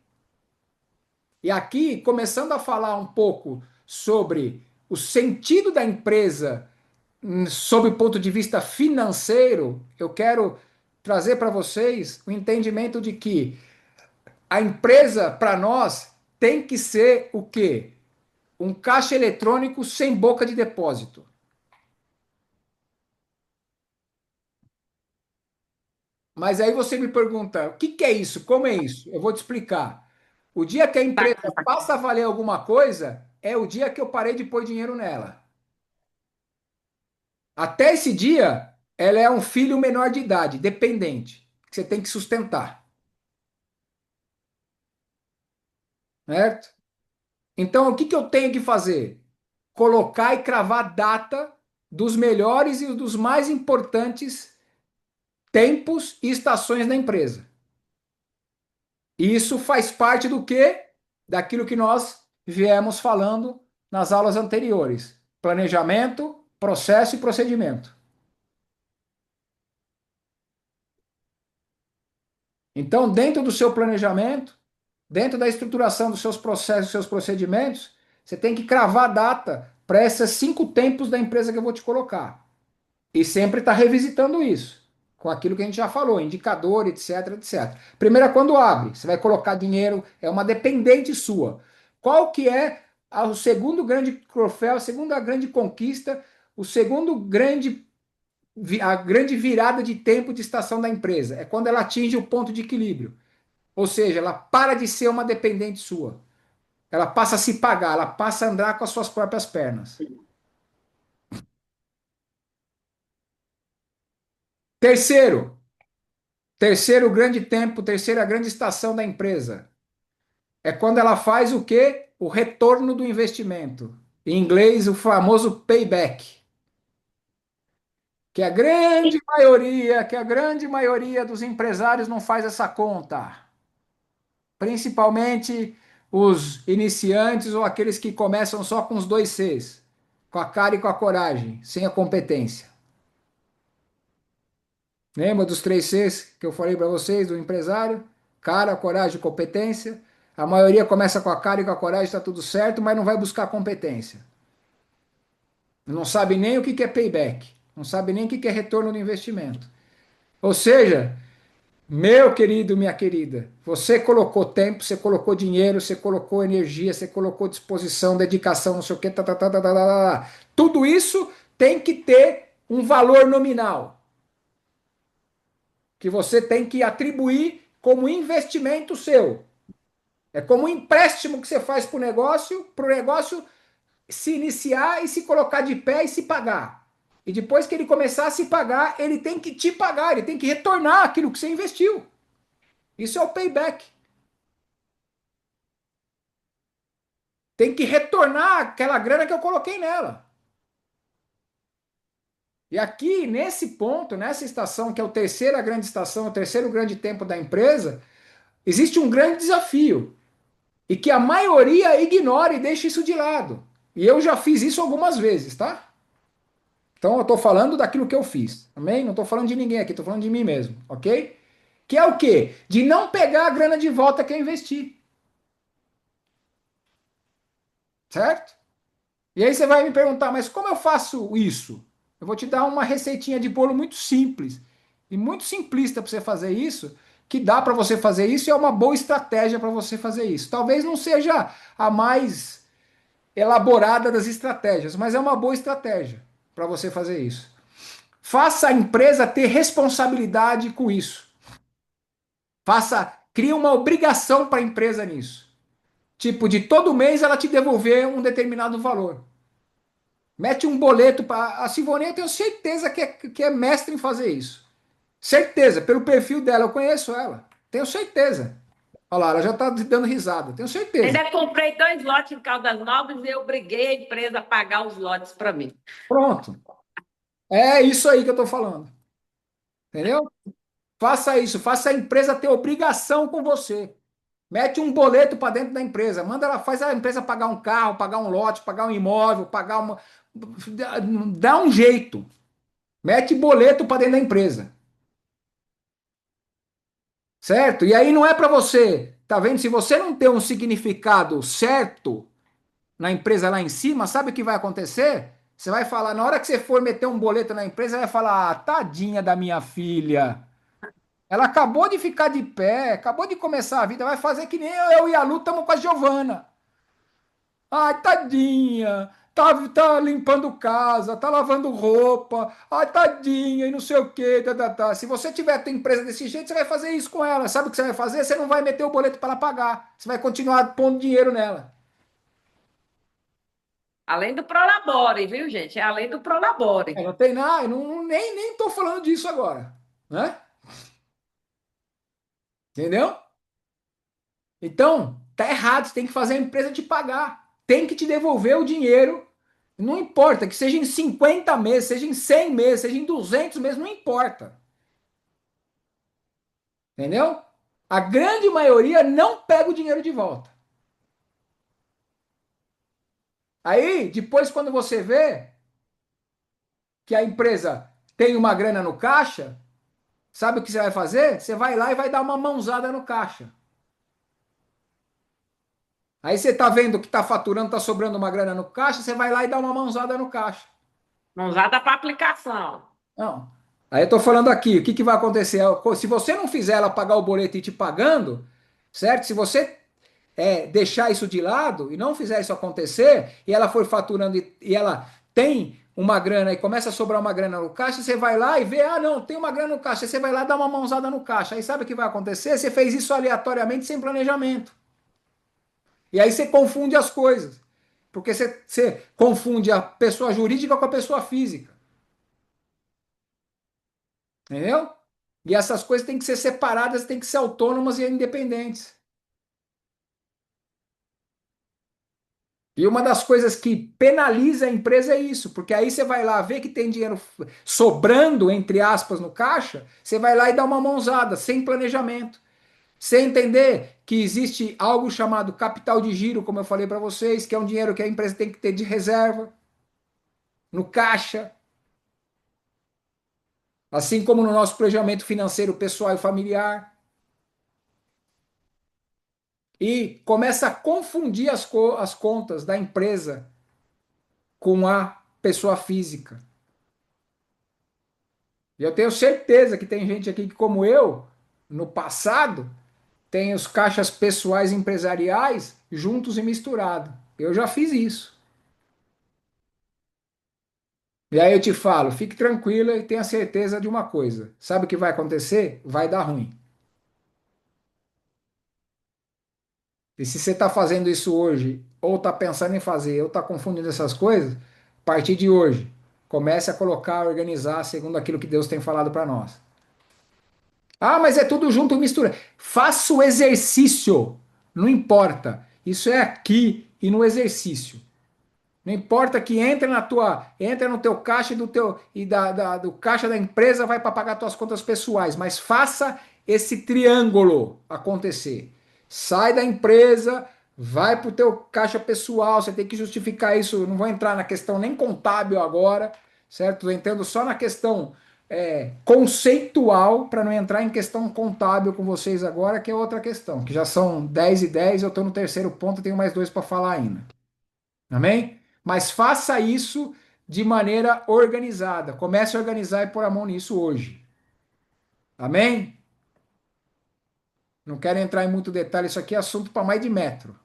E aqui, começando a falar um pouco sobre o sentido da empresa sob o ponto de vista financeiro, eu quero trazer para vocês o entendimento de que a empresa, para nós, tem que ser o quê? Um caixa eletrônico sem boca de depósito. Mas aí você me pergunta, o que que é isso? Como é isso? Eu vou te explicar. O dia que a empresa passa a valer alguma coisa, é o dia que eu parei de pôr dinheiro nela. Até esse dia, ela é um filho menor de idade, dependente, que você tem que sustentar, certo? Então, o que que eu tenho que fazer? Colocar e cravar data dos melhores e dos mais importantes tempos e estações da empresa. E isso faz parte do quê? Daquilo que nós viemos falando nas aulas anteriores: planejamento, processo e procedimento. Então, dentro do seu planejamento, dentro da estruturação dos seus processos, dos seus procedimentos, você tem que cravar a data para esses 5 tempos da empresa que eu vou te colocar. E sempre está revisitando isso, com aquilo que a gente já falou, indicador, etc, etc. Primeiro é quando abre, você vai colocar dinheiro, é uma dependente sua. Qual que é o segundo grande troféu, a segunda grande conquista, o segundo grande, a grande virada de tempo de estação da empresa? É quando ela atinge o ponto de equilíbrio. Ou seja, ela para de ser uma dependente sua. Ela passa a se pagar, ela passa a andar com as suas próprias pernas. Terceiro, terceiro grande tempo, terceira grande estação da empresa. É quando ela faz o quê? O retorno do investimento. Em inglês, o famoso payback. Que a grande maioria dos empresários não faz essa conta. Principalmente os iniciantes ou aqueles que começam só com os dois Cs, com a cara e com a coragem, sem a competência. Lembra dos três Cs que eu falei para vocês do empresário? Cara, coragem e competência. A maioria começa com a cara e com a coragem, está tudo certo, mas não vai buscar competência. Não sabe nem o que é payback. Não sabe nem o que é retorno do investimento. Ou seja, meu querido, minha querida, você colocou tempo, você colocou dinheiro, você colocou energia, você colocou disposição, dedicação, não sei o que, tá. Tudo isso tem que ter um valor nominal que você tem que atribuir como investimento seu. É como um empréstimo que você faz para o negócio se iniciar e se colocar de pé e se pagar. E depois que ele começar a se pagar, ele tem que te pagar, ele tem que retornar aquilo que você investiu. Isso é o payback. Tem que retornar aquela grana que eu coloquei nela. E aqui, nesse ponto, nessa estação, que é a terceira grande estação, o terceiro grande tempo da empresa, existe um grande desafio. E que a maioria ignora e deixa isso de lado. E eu já fiz isso algumas vezes, tá? Então eu estou falando daquilo que eu fiz, amém? Não estou falando de ninguém aqui, estou falando de mim mesmo, ok? Que é o quê? De não pegar a grana de volta que eu investi. Certo? E aí você vai me perguntar, mas como eu faço isso? Eu vou te dar uma receitinha de bolo muito simples e muito simplista para você fazer isso, que dá para você fazer isso e é uma boa estratégia para você fazer isso. Talvez não seja a mais elaborada das estratégias, mas é uma boa estratégia para você fazer isso. Faça a empresa ter responsabilidade com isso. Crie uma obrigação para a empresa nisso. Tipo, de todo mês ela te devolver um determinado valor. Mete um boleto para. A Silvone, eu tenho certeza que é mestre em fazer isso. Certeza, pelo perfil dela, eu conheço ela. Tenho certeza. Olha lá, ela já está dando risada. Tenho certeza. Ainda comprei 2 lotes em Caldas Novas e eu obriguei a empresa a pagar os lotes para mim. Pronto. É isso aí que eu estou falando. Entendeu? Faça isso, faça a empresa ter obrigação com você. Mete um boleto para dentro da empresa, manda ela, faz a empresa pagar um carro, pagar um lote, pagar um imóvel, pagar uma. Dá um jeito. Mete boleto para dentro da empresa. Certo? E aí não é para você. Tá vendo? Se você não tem um significado certo na empresa lá em cima, sabe o que vai acontecer? Você vai falar, na hora que você for meter um boleto na empresa, vai falar: ah, tadinha da minha filha. Ela acabou de ficar de pé, acabou de começar a vida, vai fazer que nem eu e a Lu estamos com a Giovana. Ai, tadinha, tá limpando casa, tá lavando roupa, ai, tadinha, e não sei o quê, tá, tá, tá. Se você tiver a tua empresa desse jeito, você vai fazer isso com ela. Sabe o que você vai fazer? Você não vai meter o boleto para ela pagar. Você vai continuar pondo dinheiro nela. Além do Prolabore, viu, gente? É além do Prolabore. Não tem nada, eu nem tô falando disso agora, né? Entendeu? Então, tá errado, você tem que fazer a empresa te pagar. Tem que te devolver o dinheiro. Não importa, que seja em 50 meses, seja em 100 meses, seja em 200 meses, não importa. Entendeu? A grande maioria não pega o dinheiro de volta. Aí, depois, quando você vê que a empresa tem uma grana no caixa, sabe o que você vai fazer? Você vai lá e vai dar uma mãozada no caixa. Aí você tá vendo que tá faturando, tá sobrando uma grana no caixa, você vai lá e dá uma mãozada no caixa. Mãozada para aplicação. Não. Aí eu tô falando aqui, o que que vai acontecer? Se você não fizer ela pagar o boleto e te pagando, certo? Se você deixar isso de lado e não fizer isso acontecer, e ela for faturando e ela tem uma grana e começa a sobrar uma grana no caixa, você vai lá e vê, ah, não, tem uma grana no caixa, você vai lá dar uma mãozada no caixa. Aí sabe o que vai acontecer? Você fez isso aleatoriamente sem planejamento. E aí você confunde as coisas. Porque você confunde a pessoa jurídica com a pessoa física. Entendeu? E essas coisas têm que ser separadas, têm que ser autônomas e independentes. E uma das coisas que penaliza a empresa é isso, porque aí você vai lá ver que tem dinheiro sobrando, entre aspas, no caixa, você vai lá e dá uma mãozada, sem planejamento, sem entender que existe algo chamado capital de giro, como eu falei para vocês, que é um dinheiro que a empresa tem que ter de reserva, no caixa, assim como no nosso planejamento financeiro pessoal e familiar. E começa a confundir as contas da empresa com a pessoa física. E eu tenho certeza que tem gente aqui que, como eu, no passado, tem os caixas pessoais e empresariais juntos e misturados. Eu já fiz isso. E aí eu te falo, fique tranquila e tenha certeza de uma coisa. Sabe o que vai acontecer? Vai dar ruim. E se você está fazendo isso hoje, ou está pensando em fazer, ou está confundindo essas coisas, a partir de hoje, comece a colocar, organizar segundo aquilo que Deus tem falado para nós. Ah, mas é tudo junto e mistura. Faça o exercício. Não importa. Isso é aqui e no exercício. Não importa que entra no teu caixa e do teu do caixa da empresa vai para pagar tuas contas pessoais, mas faça esse triângulo acontecer. Sai da empresa, vai para o teu caixa pessoal, você tem que justificar isso. Eu não vou entrar na questão nem contábil agora, certo? Estou entrando só na questão conceitual para não entrar em questão contábil com vocês agora, que é outra questão, que já são 10 e 10, eu estou no terceiro ponto, tenho mais dois para falar ainda. Amém? Mas faça isso de maneira organizada. Comece a organizar e pôr a mão nisso hoje. Amém? Não quero entrar em muito detalhe, isso aqui é assunto para mais de metro.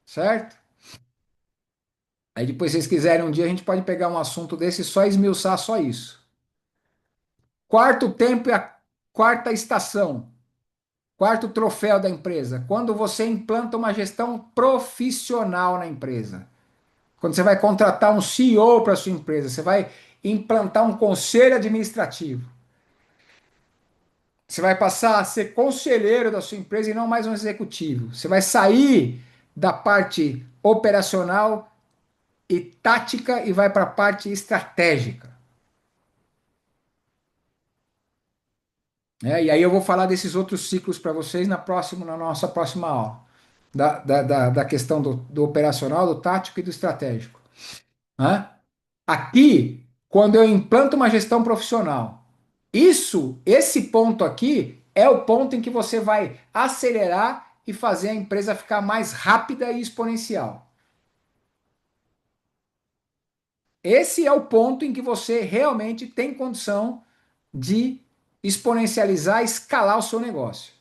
Certo? Aí depois, se vocês quiserem, um dia a gente pode pegar um assunto desse e só esmiuçar só isso. Quarto tempo e a quarta estação. Quarto troféu da empresa. Quando você implanta uma gestão profissional na empresa. Quando você vai contratar um CEO para sua empresa, você vai implantar um conselho administrativo. Você vai passar a ser conselheiro da sua empresa e não mais um executivo. Você vai sair da parte operacional e tática e vai para a parte estratégica. né? E aí eu vou falar desses outros ciclos para vocês na nossa próxima aula, da questão do operacional, do tático e do estratégico, né? Aqui, quando eu implanto uma gestão profissional, esse ponto aqui é o ponto em que você vai acelerar e fazer a empresa ficar mais rápida e exponencial. Esse é o ponto em que você realmente tem condição de exponencializar, escalar o seu negócio.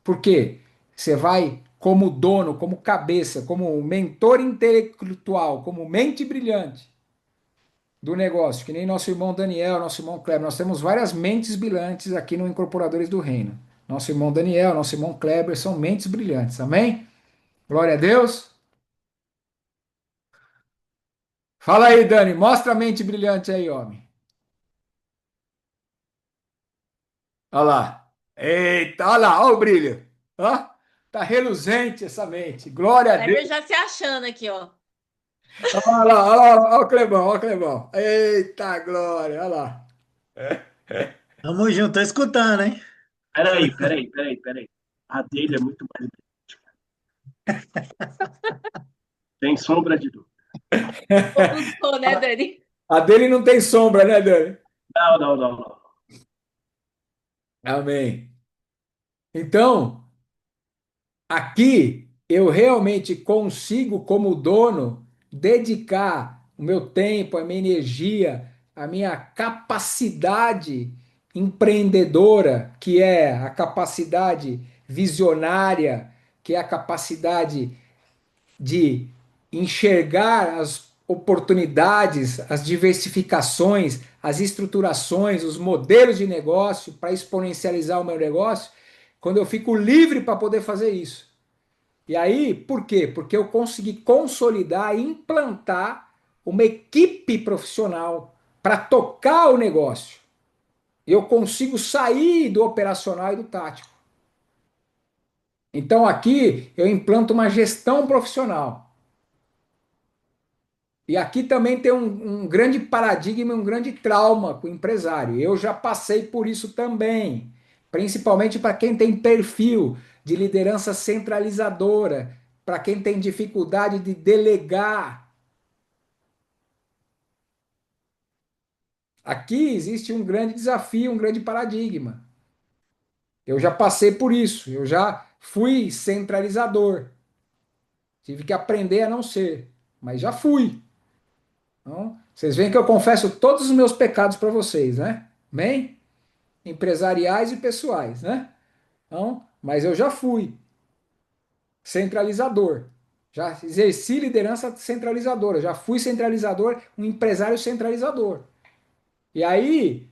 Por quê? Você vai, como dono, como cabeça, como mentor intelectual, como mente brilhante do negócio, que nem nosso irmão Daniel, nosso irmão Kleber. Nós temos várias mentes brilhantes aqui no Incorporadores do Reino. Nosso irmão Daniel, nosso irmão Kleber são mentes brilhantes. Amém? Glória a Deus. Fala aí, Dani. Mostra a mente brilhante aí, homem. Olha lá. Eita, olha lá, olha o brilho. Ó, tá reluzente essa mente. Glória a Kleber Deus. já se achando aqui, ó. Olha lá, olha lá, olha o Clebão, olha o Clebão. Eita, glória, olha lá. Tamo junto, tô escutando, hein? Peraí. A dele é muito mais sem sombra de dúvida. Gostou, né, Dani? A dele não tem sombra, né, Dani? Não. Amém. Então, aqui eu realmente consigo, como dono, dedicar o meu tempo, a minha energia, a minha capacidade empreendedora, que é a capacidade visionária, que é a capacidade de enxergar as oportunidades, as diversificações, as estruturações, os modelos de negócio para exponencializar o meu negócio, quando eu fico livre para poder fazer isso. E aí, por quê? Porque eu consegui consolidar e implantar uma equipe profissional para tocar o negócio. Eu consigo sair do operacional e do tático. Então aqui eu implanto uma gestão profissional. E aqui também tem um grande paradigma, um grande trauma com o empresário. Eu já passei por isso também, principalmente para quem tem perfil de liderança centralizadora, para quem tem dificuldade de delegar. Aqui existe um grande desafio, um grande paradigma. Eu já passei por isso, eu já fui centralizador. Tive que aprender a não ser, mas já fui. Então, vocês veem que eu confesso todos os meus pecados para vocês, né? Amém? Empresariais e pessoais, né? Então, mas eu já fui centralizador. Já exerci liderança centralizadora, já fui centralizador, um empresário centralizador. E aí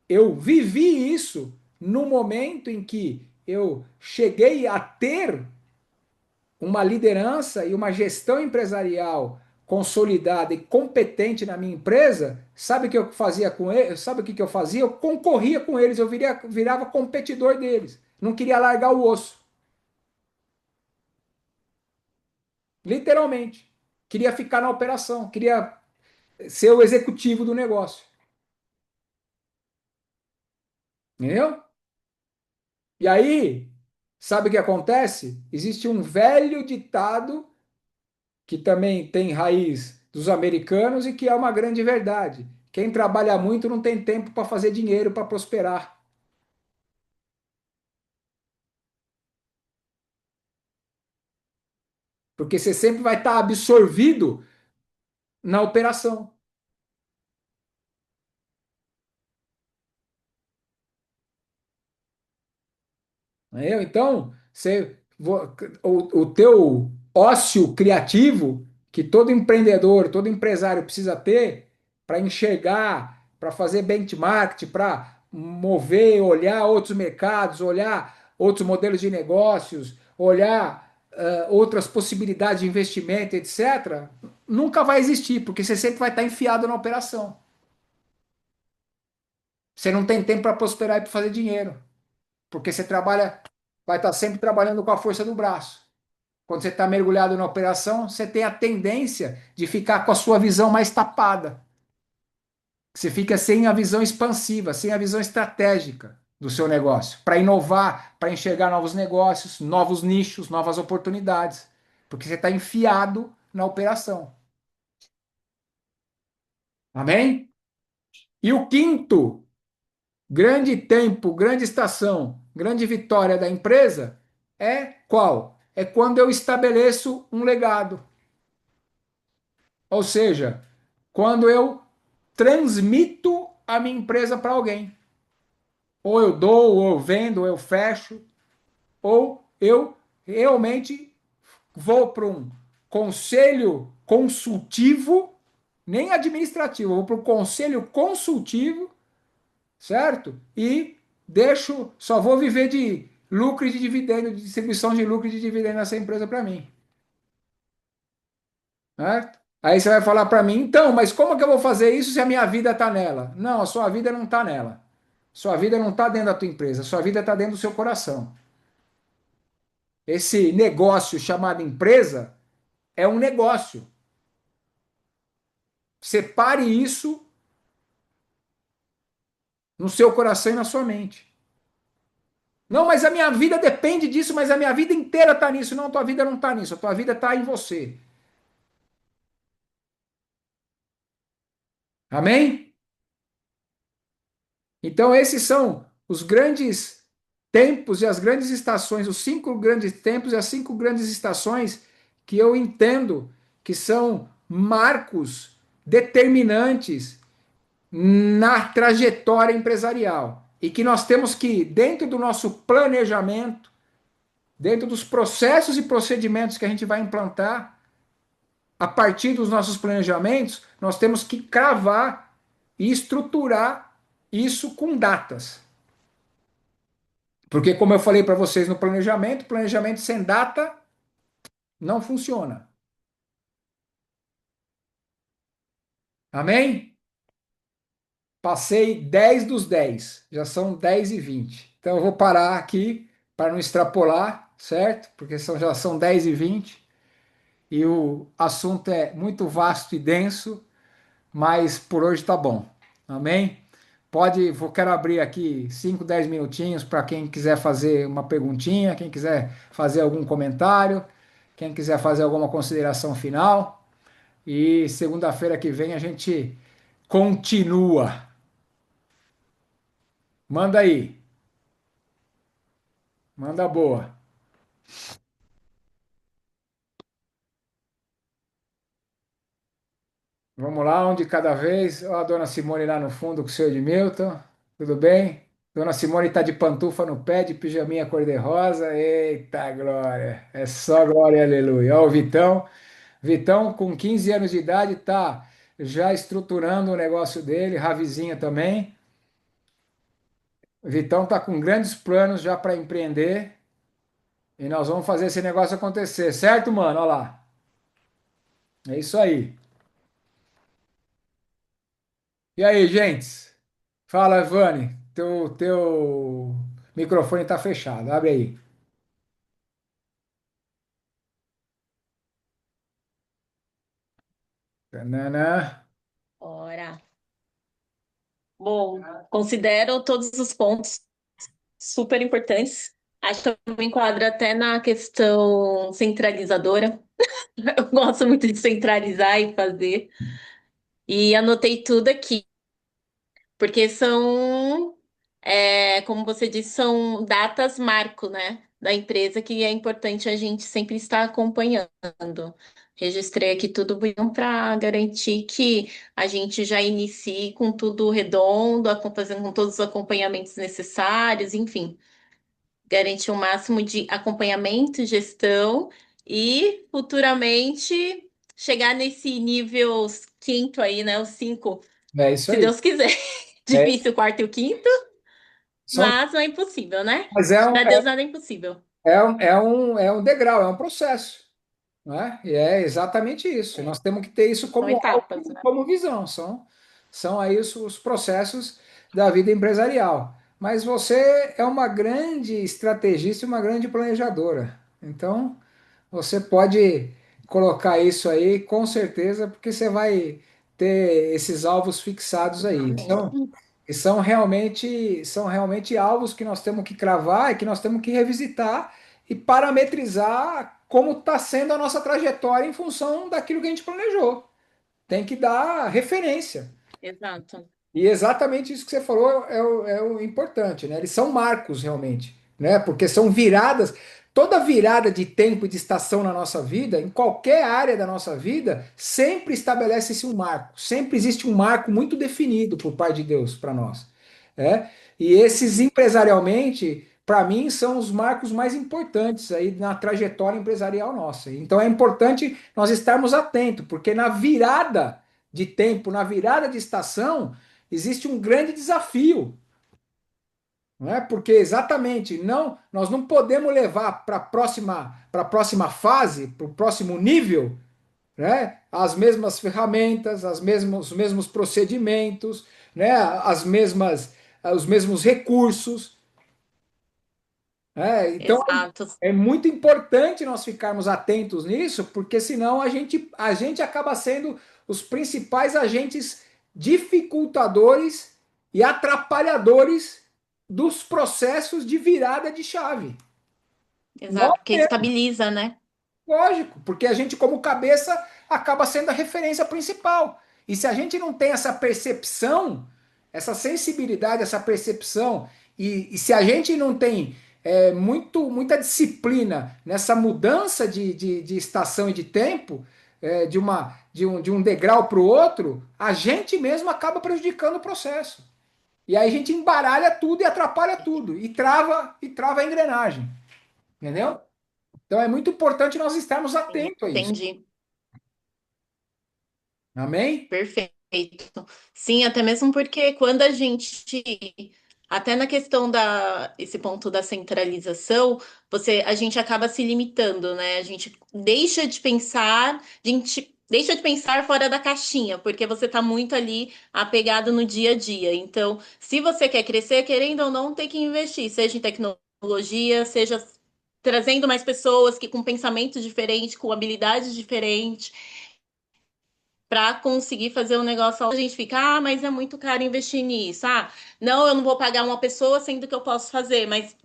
eu vivi isso no momento em que eu cheguei a ter uma liderança e uma gestão empresarial consolidada e competente na minha empresa. Sabe o que eu fazia com eles? Sabe o que eu fazia? Eu concorria com eles, eu virava competidor deles. Não queria largar o osso. Literalmente. Queria ficar na operação, queria ser o executivo do negócio. Entendeu? E aí, sabe o que acontece? Existe um velho ditado que também tem raiz dos americanos e que é uma grande verdade. Quem trabalha muito não tem tempo para fazer dinheiro, para prosperar. Porque você sempre vai estar absorvido na operação. Entendeu? Então, o teu ócio criativo, que todo empreendedor, todo empresário precisa ter para enxergar, para fazer benchmark, para mover, olhar outros mercados, olhar outros modelos de negócios, olhar outras possibilidades de investimento, etc., nunca vai existir, porque você sempre vai estar enfiado na operação. Você não tem tempo para prosperar e para fazer dinheiro. Porque você trabalha, vai estar sempre trabalhando com a força do braço. Quando você está mergulhado na operação, você tem a tendência de ficar com a sua visão mais tapada. Você fica sem a visão expansiva, sem a visão estratégica. do seu negócio, para inovar, para enxergar novos negócios, novos nichos, novas oportunidades, porque você está enfiado na operação. Amém? E o quinto grande tempo, grande estação, grande vitória da empresa é qual? É quando eu estabeleço um legado. Ou seja, quando eu transmito a minha empresa para alguém. Ou eu dou, ou eu vendo, ou eu fecho, ou eu realmente vou para um conselho consultivo, nem administrativo, eu vou para o conselho consultivo, certo? E deixo, só vou viver de lucro e de dividendo, de distribuição de lucro e de dividendo nessa empresa para mim, certo? Aí você vai falar para mim, então, mas como que eu vou fazer isso se a minha vida está nela? Não, a sua vida não está nela. Sua vida não está dentro da tua empresa, sua vida está dentro do seu coração. Esse negócio chamado empresa é um negócio. Separe isso no seu coração e na sua mente. Não, mas a minha vida depende disso, mas a minha vida inteira está nisso. Não, a tua vida não está nisso, a tua vida está em você. Amém? Então, esses são os grandes tempos e as grandes estações, os 5 grandes tempos e as 5 grandes estações que eu entendo que são marcos determinantes na trajetória empresarial e que nós temos que, dentro do nosso planejamento, dentro dos processos e procedimentos que a gente vai implantar, a partir dos nossos planejamentos, nós temos que cravar e estruturar isso com datas. Porque, como eu falei para vocês no planejamento sem data não funciona. Amém? Passei 10 dos 10, já são 10h20. Então eu vou parar aqui para não extrapolar, certo? Porque já são 10h20 e o assunto é muito vasto e denso, mas por hoje tá bom. Amém? Quero abrir aqui 5, 10 minutinhos para quem quiser fazer uma perguntinha, quem quiser fazer algum comentário, quem quiser fazer alguma consideração final. E segunda-feira que vem a gente continua. Manda aí. Manda boa. Vamos lá, um de cada vez. Ó, a dona Simone lá no fundo com o seu Edmilton. Tudo bem? Dona Simone está de pantufa no pé, de pijaminha cor-de-rosa. Eita glória! É só glória e aleluia. Ó, o Vitão. Vitão, com 15 anos de idade, está já estruturando o negócio dele. Ravizinha também. Vitão está com grandes planos já para empreender. E nós vamos fazer esse negócio acontecer, certo, mano? Olha lá. É isso aí. E aí, gente? Fala, Vani. Teu microfone está fechado. Abre aí. Tanana. Ora. Bom, considero todos os pontos super importantes. Acho que eu me enquadro até na questão centralizadora. Eu gosto muito de centralizar e fazer. E anotei tudo aqui, porque são, como você disse, são datas marco, né, da empresa que é importante a gente sempre estar acompanhando. Registrei aqui tudo para garantir que a gente já inicie com tudo redondo, fazendo com todos os acompanhamentos necessários, enfim, garantir o máximo de acompanhamento, gestão e futuramente chegar nesse nível quinto aí, né? Os cinco, É isso se aí. Deus quiser. É, Difícil o quarto e o quinto, são, mas não é impossível, né? mas Para Deus nada é impossível. é um degrau, é um processo. Né? E é exatamente isso. Nós temos que ter isso São como etapas, algo, né? como visão. São aí os processos da vida empresarial. Mas você é uma grande estrategista e uma grande planejadora. Então, você pode colocar isso aí com certeza, porque você vai ter esses alvos fixados aí. Amém. Então, E são realmente alvos que nós temos que cravar e que nós temos que revisitar e parametrizar como está sendo a nossa trajetória em função daquilo que a gente planejou. Tem que dar referência. Exato. E exatamente isso que você falou é o importante, né? Eles são marcos realmente, né? Porque são viradas, toda virada de tempo e de estação na nossa vida, em qualquer área da nossa vida, sempre estabelece-se um marco, sempre existe um marco muito definido por parte de Deus para nós, né? E esses empresarialmente, para mim, são os marcos mais importantes aí na trajetória empresarial nossa. Então é importante nós estarmos atentos, porque na virada de tempo, na virada de estação, existe um grande desafio, não é? Porque exatamente não, nós não podemos levar para a próxima fase, para o próximo nível, né? As mesmas ferramentas, os mesmos procedimentos, né? Os mesmos recursos, né? Então Exato. é muito importante nós ficarmos atentos nisso, porque senão a gente acaba sendo os principais agentes dificultadores e atrapalhadores dos processos de virada de chave. Nós Exato, porque estabiliza, né? Lógico, porque a gente, como cabeça, acaba sendo a referência principal. E se a gente não tem essa percepção, essa sensibilidade, essa percepção, e se a gente não tem muita disciplina nessa mudança de estação e de tempo, de um degrau para o outro, a gente mesmo acaba prejudicando o processo. E aí a gente embaralha tudo e atrapalha tudo, e trava a engrenagem. Entendeu? Então é muito importante nós estarmos atentos a isso. Entendi. Amém? Perfeito. Sim, até mesmo porque quando a gente, até na questão esse ponto da centralização, a gente acaba se limitando, né? A gente deixa de pensar fora da caixinha, porque você está muito ali apegado no dia a dia. Então, se você quer crescer, querendo ou não, tem que investir, seja em tecnologia, seja trazendo mais pessoas que com pensamentos diferentes, com habilidades diferentes para conseguir fazer um negócio. A gente fica, mas é muito caro investir nisso. Não, eu não vou pagar uma pessoa sendo que eu posso fazer, mas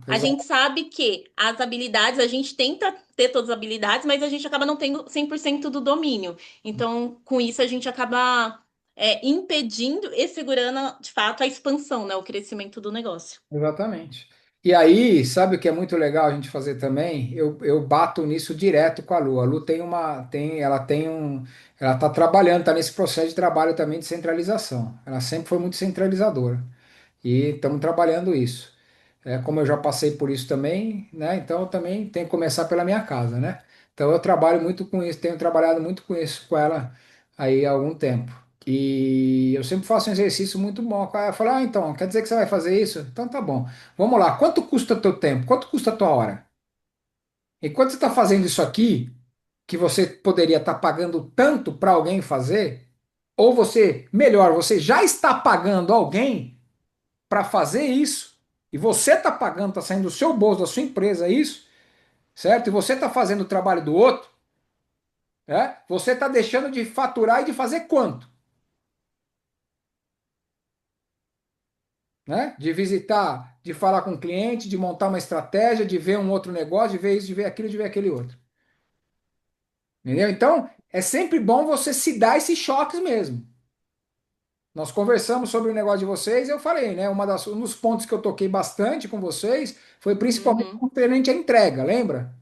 a gente Exato. sabe que as habilidades, a gente tenta ter todas as habilidades, mas a gente acaba não tendo 100% do domínio. Então, com isso, a gente acaba impedindo e segurando, de fato, a expansão, né? O crescimento do negócio. Exatamente. E aí, sabe o que é muito legal a gente fazer também? Eu bato nisso direto com a Lu. A Lu ela está trabalhando, está nesse processo de trabalho também de centralização. Ela sempre foi muito centralizadora. E estamos trabalhando isso. Como eu já passei por isso também, né? Então eu também tenho que começar pela minha casa, né? Então eu trabalho muito com isso, tenho trabalhado muito com isso com ela aí há algum tempo. E eu sempre faço um exercício muito bom com ela. Eu falo, então, quer dizer que você vai fazer isso? Então tá bom. Vamos lá, quanto custa teu tempo? Quanto custa a tua hora? Enquanto você está fazendo isso aqui, que você poderia estar pagando tanto para alguém fazer, ou melhor, você já está pagando alguém para fazer isso, e você está pagando, está saindo do seu bolso, da sua empresa isso, certo? E você está fazendo o trabalho do outro, você está deixando de faturar e de fazer quanto? Né? De visitar, de falar com o cliente, de montar uma estratégia, de ver um outro negócio, de ver isso, de ver aquilo, de ver aquele outro. Entendeu? Então, é sempre bom você se dar esses choques mesmo. Nós conversamos sobre o negócio de vocês, eu falei, né? Um dos pontos que eu toquei bastante com vocês foi principalmente Uhum. referente à entrega, lembra?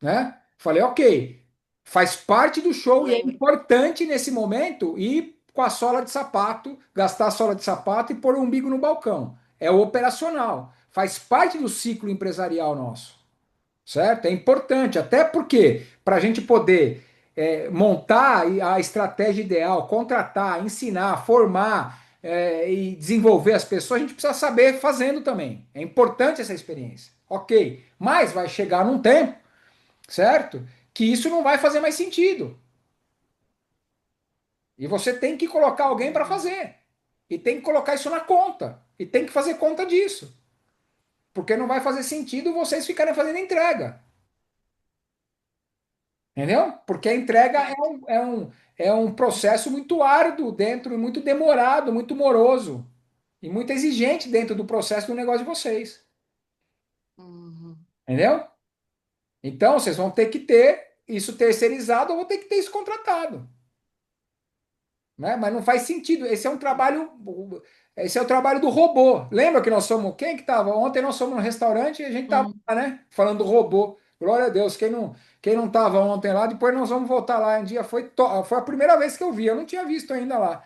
Né? Falei, ok, faz parte do show e é Lembro. importante nesse momento ir com a sola de sapato, gastar a sola de sapato e pôr o umbigo no balcão. É o operacional, faz parte do ciclo empresarial nosso, certo? É importante, até porque para a gente poder montar a estratégia ideal, contratar, ensinar, formar e desenvolver as pessoas, a gente precisa saber fazendo também. É importante essa experiência. Ok, mas vai chegar num tempo, certo? Que isso não vai fazer mais sentido. E você tem que colocar alguém para fazer. E tem que colocar isso na conta. E tem que fazer conta disso. Porque não vai fazer sentido vocês ficarem fazendo entrega. Entendeu? Porque a entrega é um processo muito árduo dentro, e muito demorado, muito moroso e muito exigente dentro do processo do negócio de vocês. Uhum. Entendeu? Então, vocês vão ter que ter isso terceirizado ou vão ter que ter isso contratado. Né? Mas não faz sentido. Esse é o trabalho do robô. Lembra que nós somos, quem que estava? Ontem nós fomos no restaurante e a gente estava lá, né? Falando do robô. Glória a Deus. Quem não estava ontem lá, depois nós vamos voltar lá. Um dia foi a primeira vez que eu vi. Eu não tinha visto ainda lá.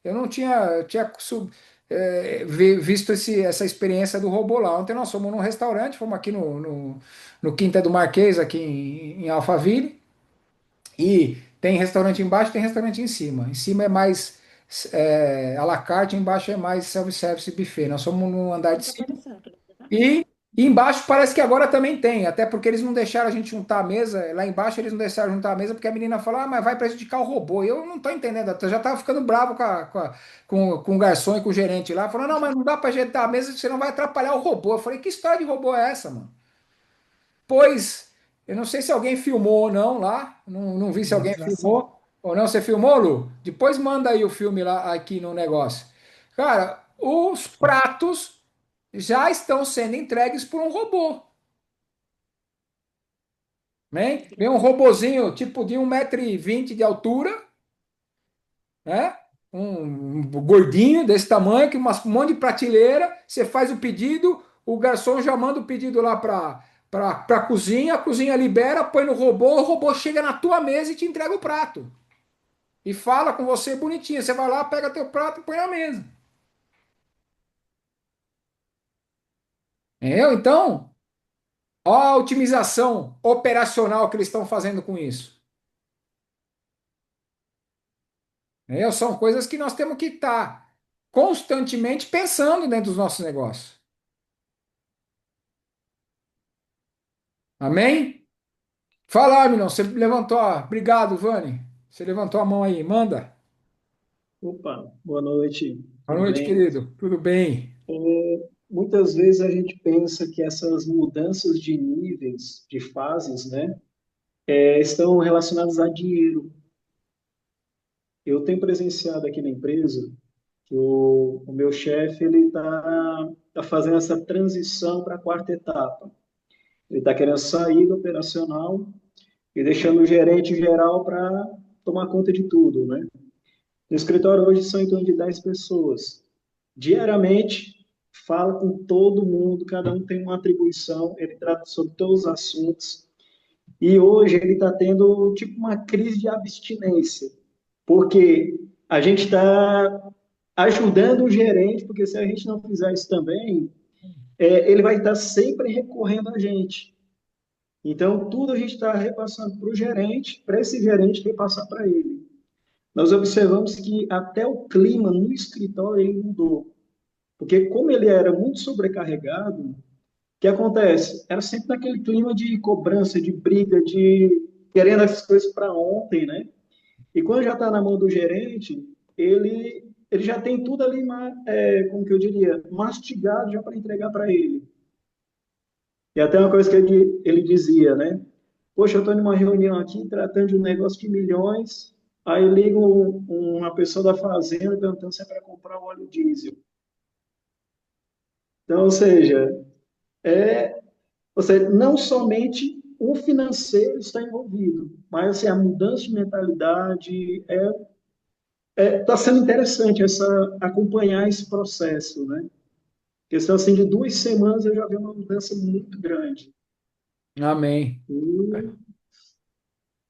Eu não tinha visto essa experiência do robô lá. Ontem nós fomos num restaurante, fomos aqui no Quinta do Marquês, aqui em Alphaville. E tem restaurante embaixo, tem restaurante em cima. Em cima é mais à la carte, embaixo é mais self-service buffet. Nós somos no andar de cima. E embaixo parece que agora também tem, até porque eles não deixaram a gente juntar a mesa. Lá embaixo eles não deixaram juntar a mesa porque a menina falou: ah, mas vai prejudicar o robô. E eu não tô entendendo, eu já tava ficando bravo com o garçom e com o gerente lá. Falou: não, mas não dá para ajeitar a mesa, você não vai atrapalhar o robô. Eu falei: que história de robô é essa, mano? Pois, eu não sei se alguém filmou ou não lá, não vi se alguém Demonstração. filmou ou não. Você filmou, Lu? Depois manda aí o filme lá aqui no negócio. Cara, os pratos já estão sendo entregues por um robô, né? Vem um robozinho tipo de 1,20 m de altura, né? Um gordinho desse tamanho, que um monte de prateleira, você faz o pedido, o garçom já manda o pedido lá para a cozinha libera, põe no robô, o robô chega na tua mesa e te entrega o prato. E fala com você bonitinho. Você vai lá, pega teu prato e põe na mesa. Entendeu? Então, ó a otimização operacional que eles estão fazendo com isso. Entendeu? São coisas que nós temos que estar constantemente pensando dentro dos nossos negócios. Amém? Fala, Arminão, você levantou. Obrigado, Vani. Você levantou a mão aí. Manda. Opa, boa noite, Boa tudo noite, bem? querido. Tudo bem? Muitas vezes a gente pensa que essas mudanças de níveis, de fases, né, estão relacionadas a dinheiro. Eu tenho presenciado aqui na empresa que o meu chefe ele tá fazendo essa transição para a quarta etapa. Ele está querendo sair do operacional e deixando o gerente geral para tomar conta de tudo, né? No escritório hoje são em torno de 10 pessoas. Diariamente, fala com todo mundo, cada um tem uma atribuição, ele trata sobre todos os assuntos. E hoje ele está tendo tipo uma crise de abstinência, porque a gente está ajudando o gerente, porque se a gente não fizer isso também, ele vai estar sempre recorrendo a gente. Então, tudo a gente está repassando para o gerente, para esse gerente repassar para ele. Nós observamos que até o clima no escritório ele mudou. Porque como ele era muito sobrecarregado, o que acontece? Era sempre naquele clima de cobrança, de briga, de querendo as coisas para ontem, né? E quando já está na mão do gerente, ele já tem tudo ali, como que eu diria, mastigado já para entregar para ele. E até uma coisa que ele dizia, né? Poxa, eu estou numa reunião aqui tratando de um negócio de milhões, aí liga uma pessoa da fazenda perguntando se é para comprar o óleo diesel. Então, é, ou seja, não somente o financeiro está envolvido, mas assim, a mudança de mentalidade está sendo interessante acompanhar esse processo, né? Questão assim de 2 semanas eu já vi uma mudança muito grande. Amém. E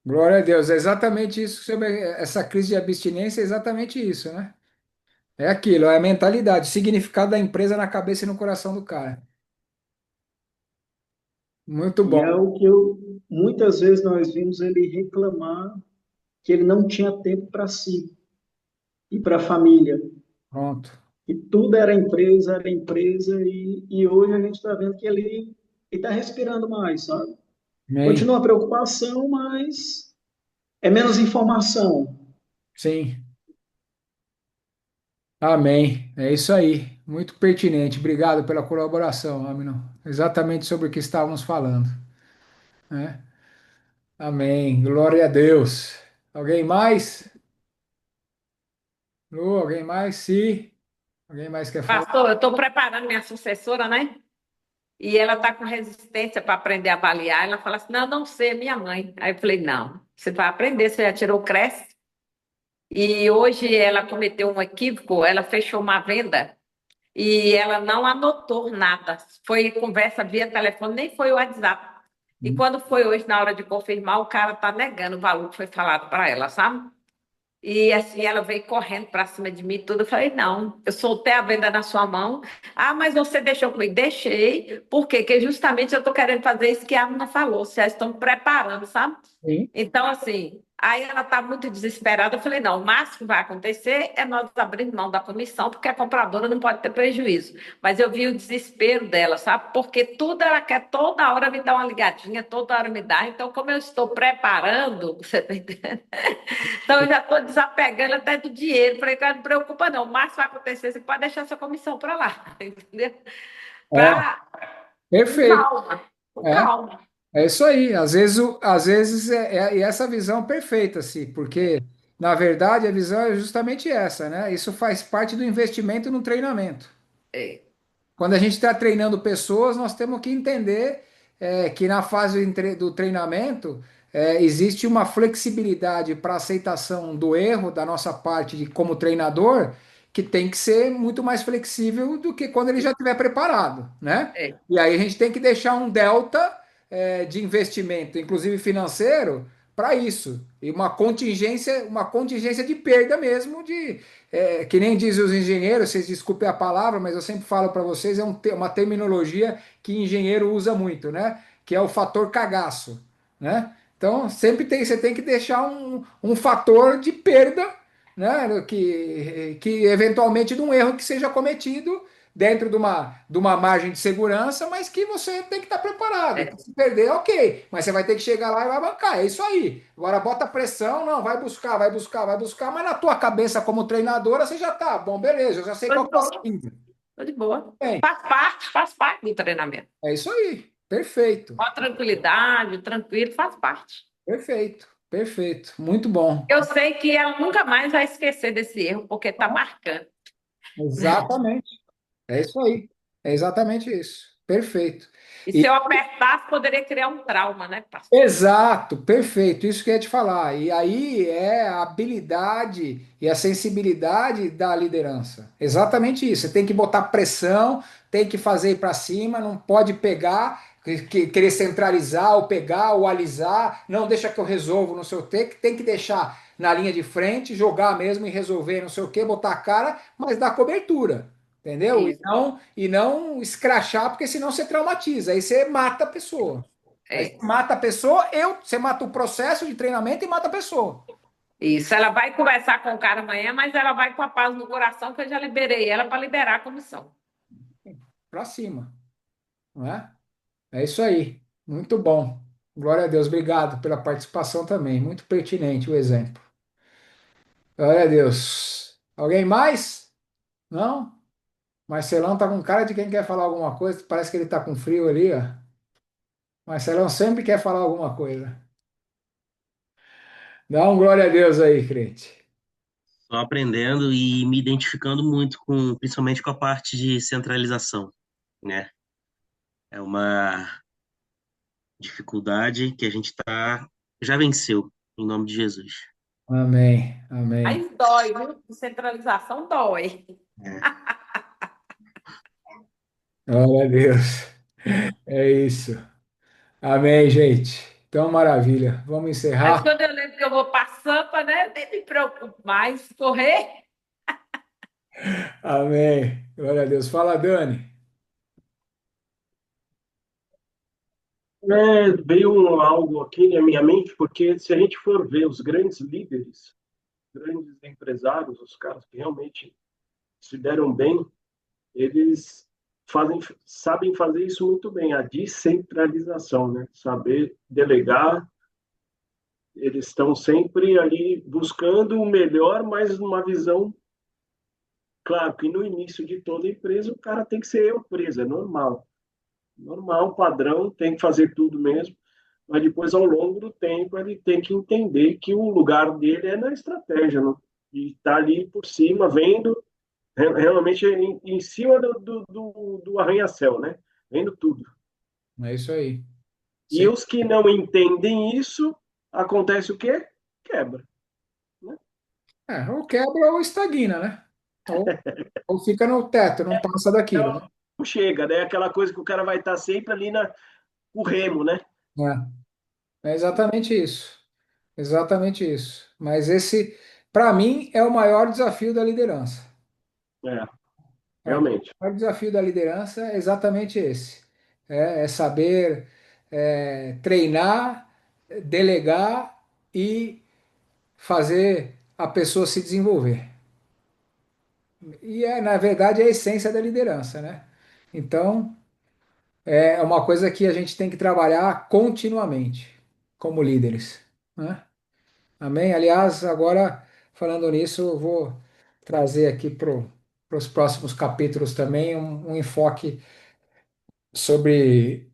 Glória a Deus. É exatamente isso. Essa crise de abstinência é exatamente isso, né? É aquilo, é a mentalidade, o significado da empresa na cabeça e no coração do cara. Muito E bom. é o que muitas vezes nós vimos ele reclamar que ele não tinha tempo para si e para a família. Pronto. E tudo era empresa, e hoje a gente está vendo que ele está respirando mais, sabe? Amém. Continua a preocupação, mas é menos informação. Sim. Amém. É isso aí. Muito pertinente. Obrigado pela colaboração, Amino. Exatamente sobre o que estávamos falando, né? Amém. Glória a Deus. Alguém mais? Lu, alguém mais? Sim. Alguém mais quer falar? Pastor, eu estou preparando minha sucessora, né? E ela está com resistência para aprender a avaliar. Ela fala assim: não, não sei, é minha mãe. Aí eu falei: não, você vai aprender, você já tirou o CRES. E hoje ela cometeu um equívoco, ela fechou uma venda e ela não anotou nada. Foi conversa via telefone, nem foi o WhatsApp. E quando foi hoje, na hora de confirmar, o cara está negando o valor que foi falado para ela, sabe? E assim, ela veio correndo para cima de mim, e tudo. Eu falei: não, eu soltei a venda na sua mão. Ah, mas você deixou comigo? Deixei. Por quê? Porque justamente eu estou querendo fazer isso que a Ana falou. Vocês já estão preparando, sabe? Sim. Então, assim, aí ela está muito desesperada. Eu falei: não, o máximo que vai acontecer é nós abrirmos mão da comissão, porque a compradora não pode ter prejuízo. Mas eu vi o desespero dela, sabe? Porque tudo ela quer, toda hora me dar uma ligadinha, toda hora me dá. Então, como eu estou preparando, você está entendendo? Então, eu já estou desapegando até do dinheiro. Falei: cara, não preocupa não, o máximo vai acontecer, você pode deixar essa comissão para lá, entendeu? É, Para com perfeito. calma, com É, calma. é isso aí. Às vezes e essa visão perfeita, assim, porque, na verdade, a visão é justamente essa, né? Isso faz parte do investimento no treinamento. É, Quando a gente está treinando pessoas, nós temos que entender que na fase do treinamento existe uma flexibilidade para aceitação do erro da nossa parte como treinador, que tem que ser muito mais flexível do que quando ele já estiver preparado, né? é, E aí a gente tem que deixar um delta de investimento, inclusive financeiro, para isso. E uma contingência de perda mesmo, que nem dizem os engenheiros, vocês desculpem a palavra, mas eu sempre falo para vocês, uma terminologia que engenheiro usa muito, né? Que é o fator cagaço, né? Então, você tem que deixar um fator de perda, né? Que eventualmente de um erro que seja cometido dentro de uma margem de segurança, mas que você tem que estar preparado. é. Se perder, ok, mas você vai ter que chegar lá e vai bancar. É isso aí. Agora bota pressão, não, vai buscar, vai buscar, vai buscar, mas na tua cabeça como treinadora você já tá, bom, beleza, eu já sei Tô qual de que é o boa, seguinte. tô de boa. Bem, Faz parte do treinamento. é isso aí. Perfeito, Com a tranquilidade, tranquilo, faz parte. perfeito, perfeito. Muito bom. Eu sei que ela nunca mais vai esquecer desse erro, porque está marcando. Exatamente. É isso aí. É exatamente isso. Perfeito. E se E eu apertasse, poderia criar um trauma, né, pastor? exato, perfeito, isso que eu ia te falar. E aí é a habilidade e a sensibilidade da liderança. Exatamente isso. Você tem que botar pressão, tem que fazer ir para cima, não pode pegar, querer centralizar, ou pegar, ou alisar. Não, deixa que eu resolvo, não sei o quê, que tem que deixar na linha de frente, jogar mesmo e resolver, não sei o quê, botar a cara, mas dar cobertura. Entendeu? E Isso, não, e não escrachar, porque senão você traumatiza, aí você mata a pessoa. Aí você é. mata a pessoa, você mata o processo de treinamento e mata a pessoa. Isso, ela vai conversar com o cara amanhã, mas ela vai com a paz no coração, que eu já liberei ela para liberar a comissão. Pra cima, não é? É isso aí. Muito bom. Glória a Deus. Obrigado pela participação também. Muito pertinente o exemplo. Glória a Deus. Alguém mais? Não? Marcelão tá com cara de quem quer falar alguma coisa. Parece que ele tá com frio ali, ó. Marcelão sempre quer falar alguma coisa. Dá um glória a Deus aí, crente. Só aprendendo e me identificando muito com, principalmente com a parte de centralização, né? É uma dificuldade que a gente já venceu, em nome de Jesus. Amém. Amém. Aí dói, viu? Descentralização dói. É. Glória a Deus. É isso. Amém, gente. Então, maravilha. Vamos Mas encerrar. quando eu lembro que eu vou para Sampa, né? Eu nem me preocupo mais. Correr. Amém. Glória a Deus. Fala, Dani. Veio algo aqui na minha mente, porque se a gente for ver os grandes líderes, grandes empresários, os caras que realmente se deram bem, eles sabem fazer isso muito bem, a descentralização, né? Saber delegar, eles estão sempre ali buscando o melhor, mas numa visão, claro que no início de toda empresa o cara tem que ser eu empresa, é normal. Normal, padrão, tem que fazer tudo mesmo, mas depois, ao longo do tempo, ele tem que entender que o lugar dele é na estratégia, e está ali por cima, vendo, realmente em cima do arranha-céu, né? Vendo tudo. É isso aí. E Sim. os que não entendem isso, acontece o quê? Quebra. Né? Ou quebra ou estagna, né? Ou fica no teto, não passa daquilo, né? Não chega, né? Aquela coisa que o cara vai estar sempre ali o remo, né? É exatamente isso. Exatamente isso. Mas esse, para mim, é o maior desafio da liderança. É, É, o realmente. maior desafio da liderança é exatamente esse. É saber treinar, delegar e fazer a pessoa se desenvolver. E na verdade, é a essência da liderança, né? Então, é uma coisa que a gente tem que trabalhar continuamente como líderes, né? Amém? Aliás, agora, falando nisso, eu vou trazer aqui para os próximos capítulos também um enfoque sobre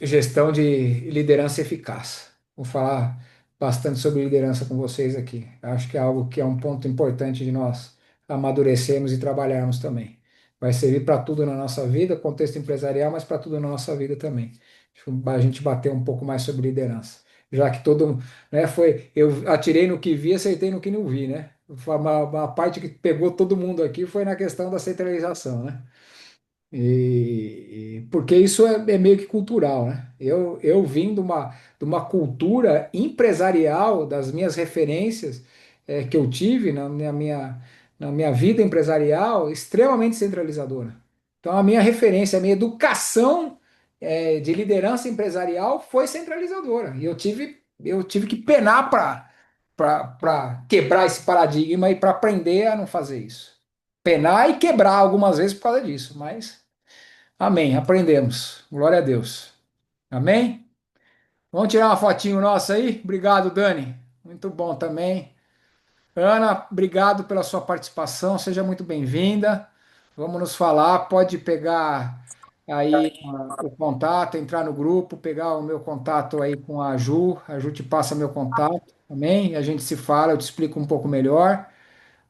gestão de liderança eficaz. Vou falar bastante sobre liderança com vocês aqui. Acho que é algo que é um ponto importante de nós amadurecermos e trabalharmos também. Vai servir para tudo na nossa vida, contexto empresarial, mas para tudo na nossa vida também. A gente bater um pouco mais sobre liderança. Já que todo, né, eu atirei no que vi, acertei no que não vi, né? Uma parte que pegou todo mundo aqui foi na questão da centralização, né? Porque isso é meio que cultural, né? Eu vim de uma cultura empresarial, das minhas referências que eu tive na minha vida empresarial, extremamente centralizadora. Então, a minha referência, a minha educação de liderança empresarial foi centralizadora. E eu tive que penar para quebrar esse paradigma e para aprender a não fazer isso. Penar e quebrar algumas vezes por causa disso, mas amém, aprendemos. Glória a Deus. Amém? Vamos tirar uma fotinho nossa aí? Obrigado, Dani. Muito bom também. Ana, obrigado pela sua participação. Seja muito bem-vinda. Vamos nos falar. Pode pegar aí o contato, entrar no grupo, pegar o meu contato aí com a Ju. A Ju te passa meu contato. Amém? A gente se fala, eu te explico um pouco melhor.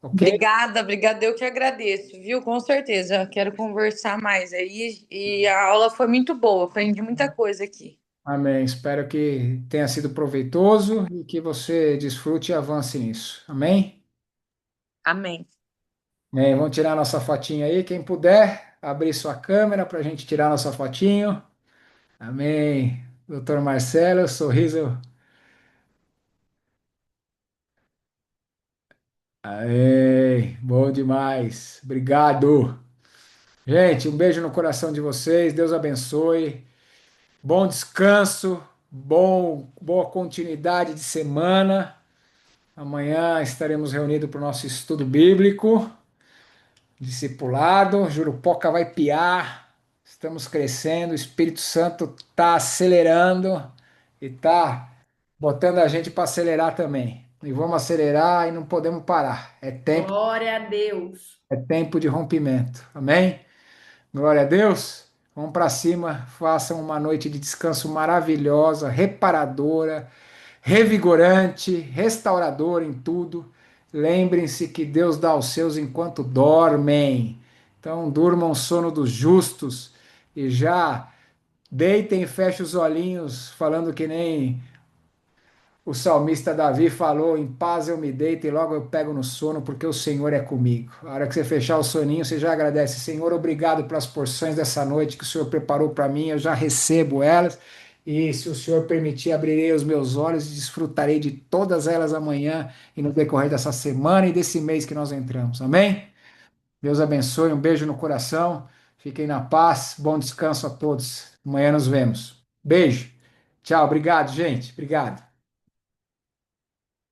Ok? Obrigada, obrigada. Eu que agradeço, viu? Com certeza. Quero conversar mais aí. E a aula foi muito boa. Aprendi muita coisa aqui. Amém. Espero que tenha sido proveitoso e que você desfrute e avance nisso. Amém? Amém. Amém. Vamos tirar nossa fotinha aí. Quem puder, abrir sua câmera para a gente tirar nossa fotinho. Amém. Doutor Marcelo, sorriso. Amém. Bom demais. Obrigado. Gente, um beijo no coração de vocês. Deus abençoe. Bom descanso. Boa continuidade de semana. Amanhã estaremos reunidos para o nosso estudo bíblico, discipulado. Jurupoca vai piar. Estamos crescendo. O Espírito Santo está acelerando e está botando a gente para acelerar também. E vamos acelerar e não podemos parar. Glória a Deus. É tempo de rompimento. Amém? Glória a Deus. Vamos para cima. Façam uma noite de descanso maravilhosa, reparadora, revigorante, restaurador em tudo. Lembrem-se que Deus dá aos seus enquanto dormem. Então, durmam o sono dos justos e já deitem e fechem os olhinhos, falando que nem o salmista Davi falou: em paz eu me deito e logo eu pego no sono, porque o Senhor é comigo. A hora que você fechar o soninho, você já agradece: Senhor, obrigado pelas porções dessa noite que o Senhor preparou para mim, eu já recebo elas. E se o Senhor permitir, abrirei os meus olhos e desfrutarei de todas elas amanhã e no decorrer dessa semana e desse mês que nós entramos. Amém? Deus abençoe, um beijo no coração. Fiquem na paz, bom descanso a todos. Amanhã nos vemos. Beijo. Tchau, obrigado, gente. Obrigado.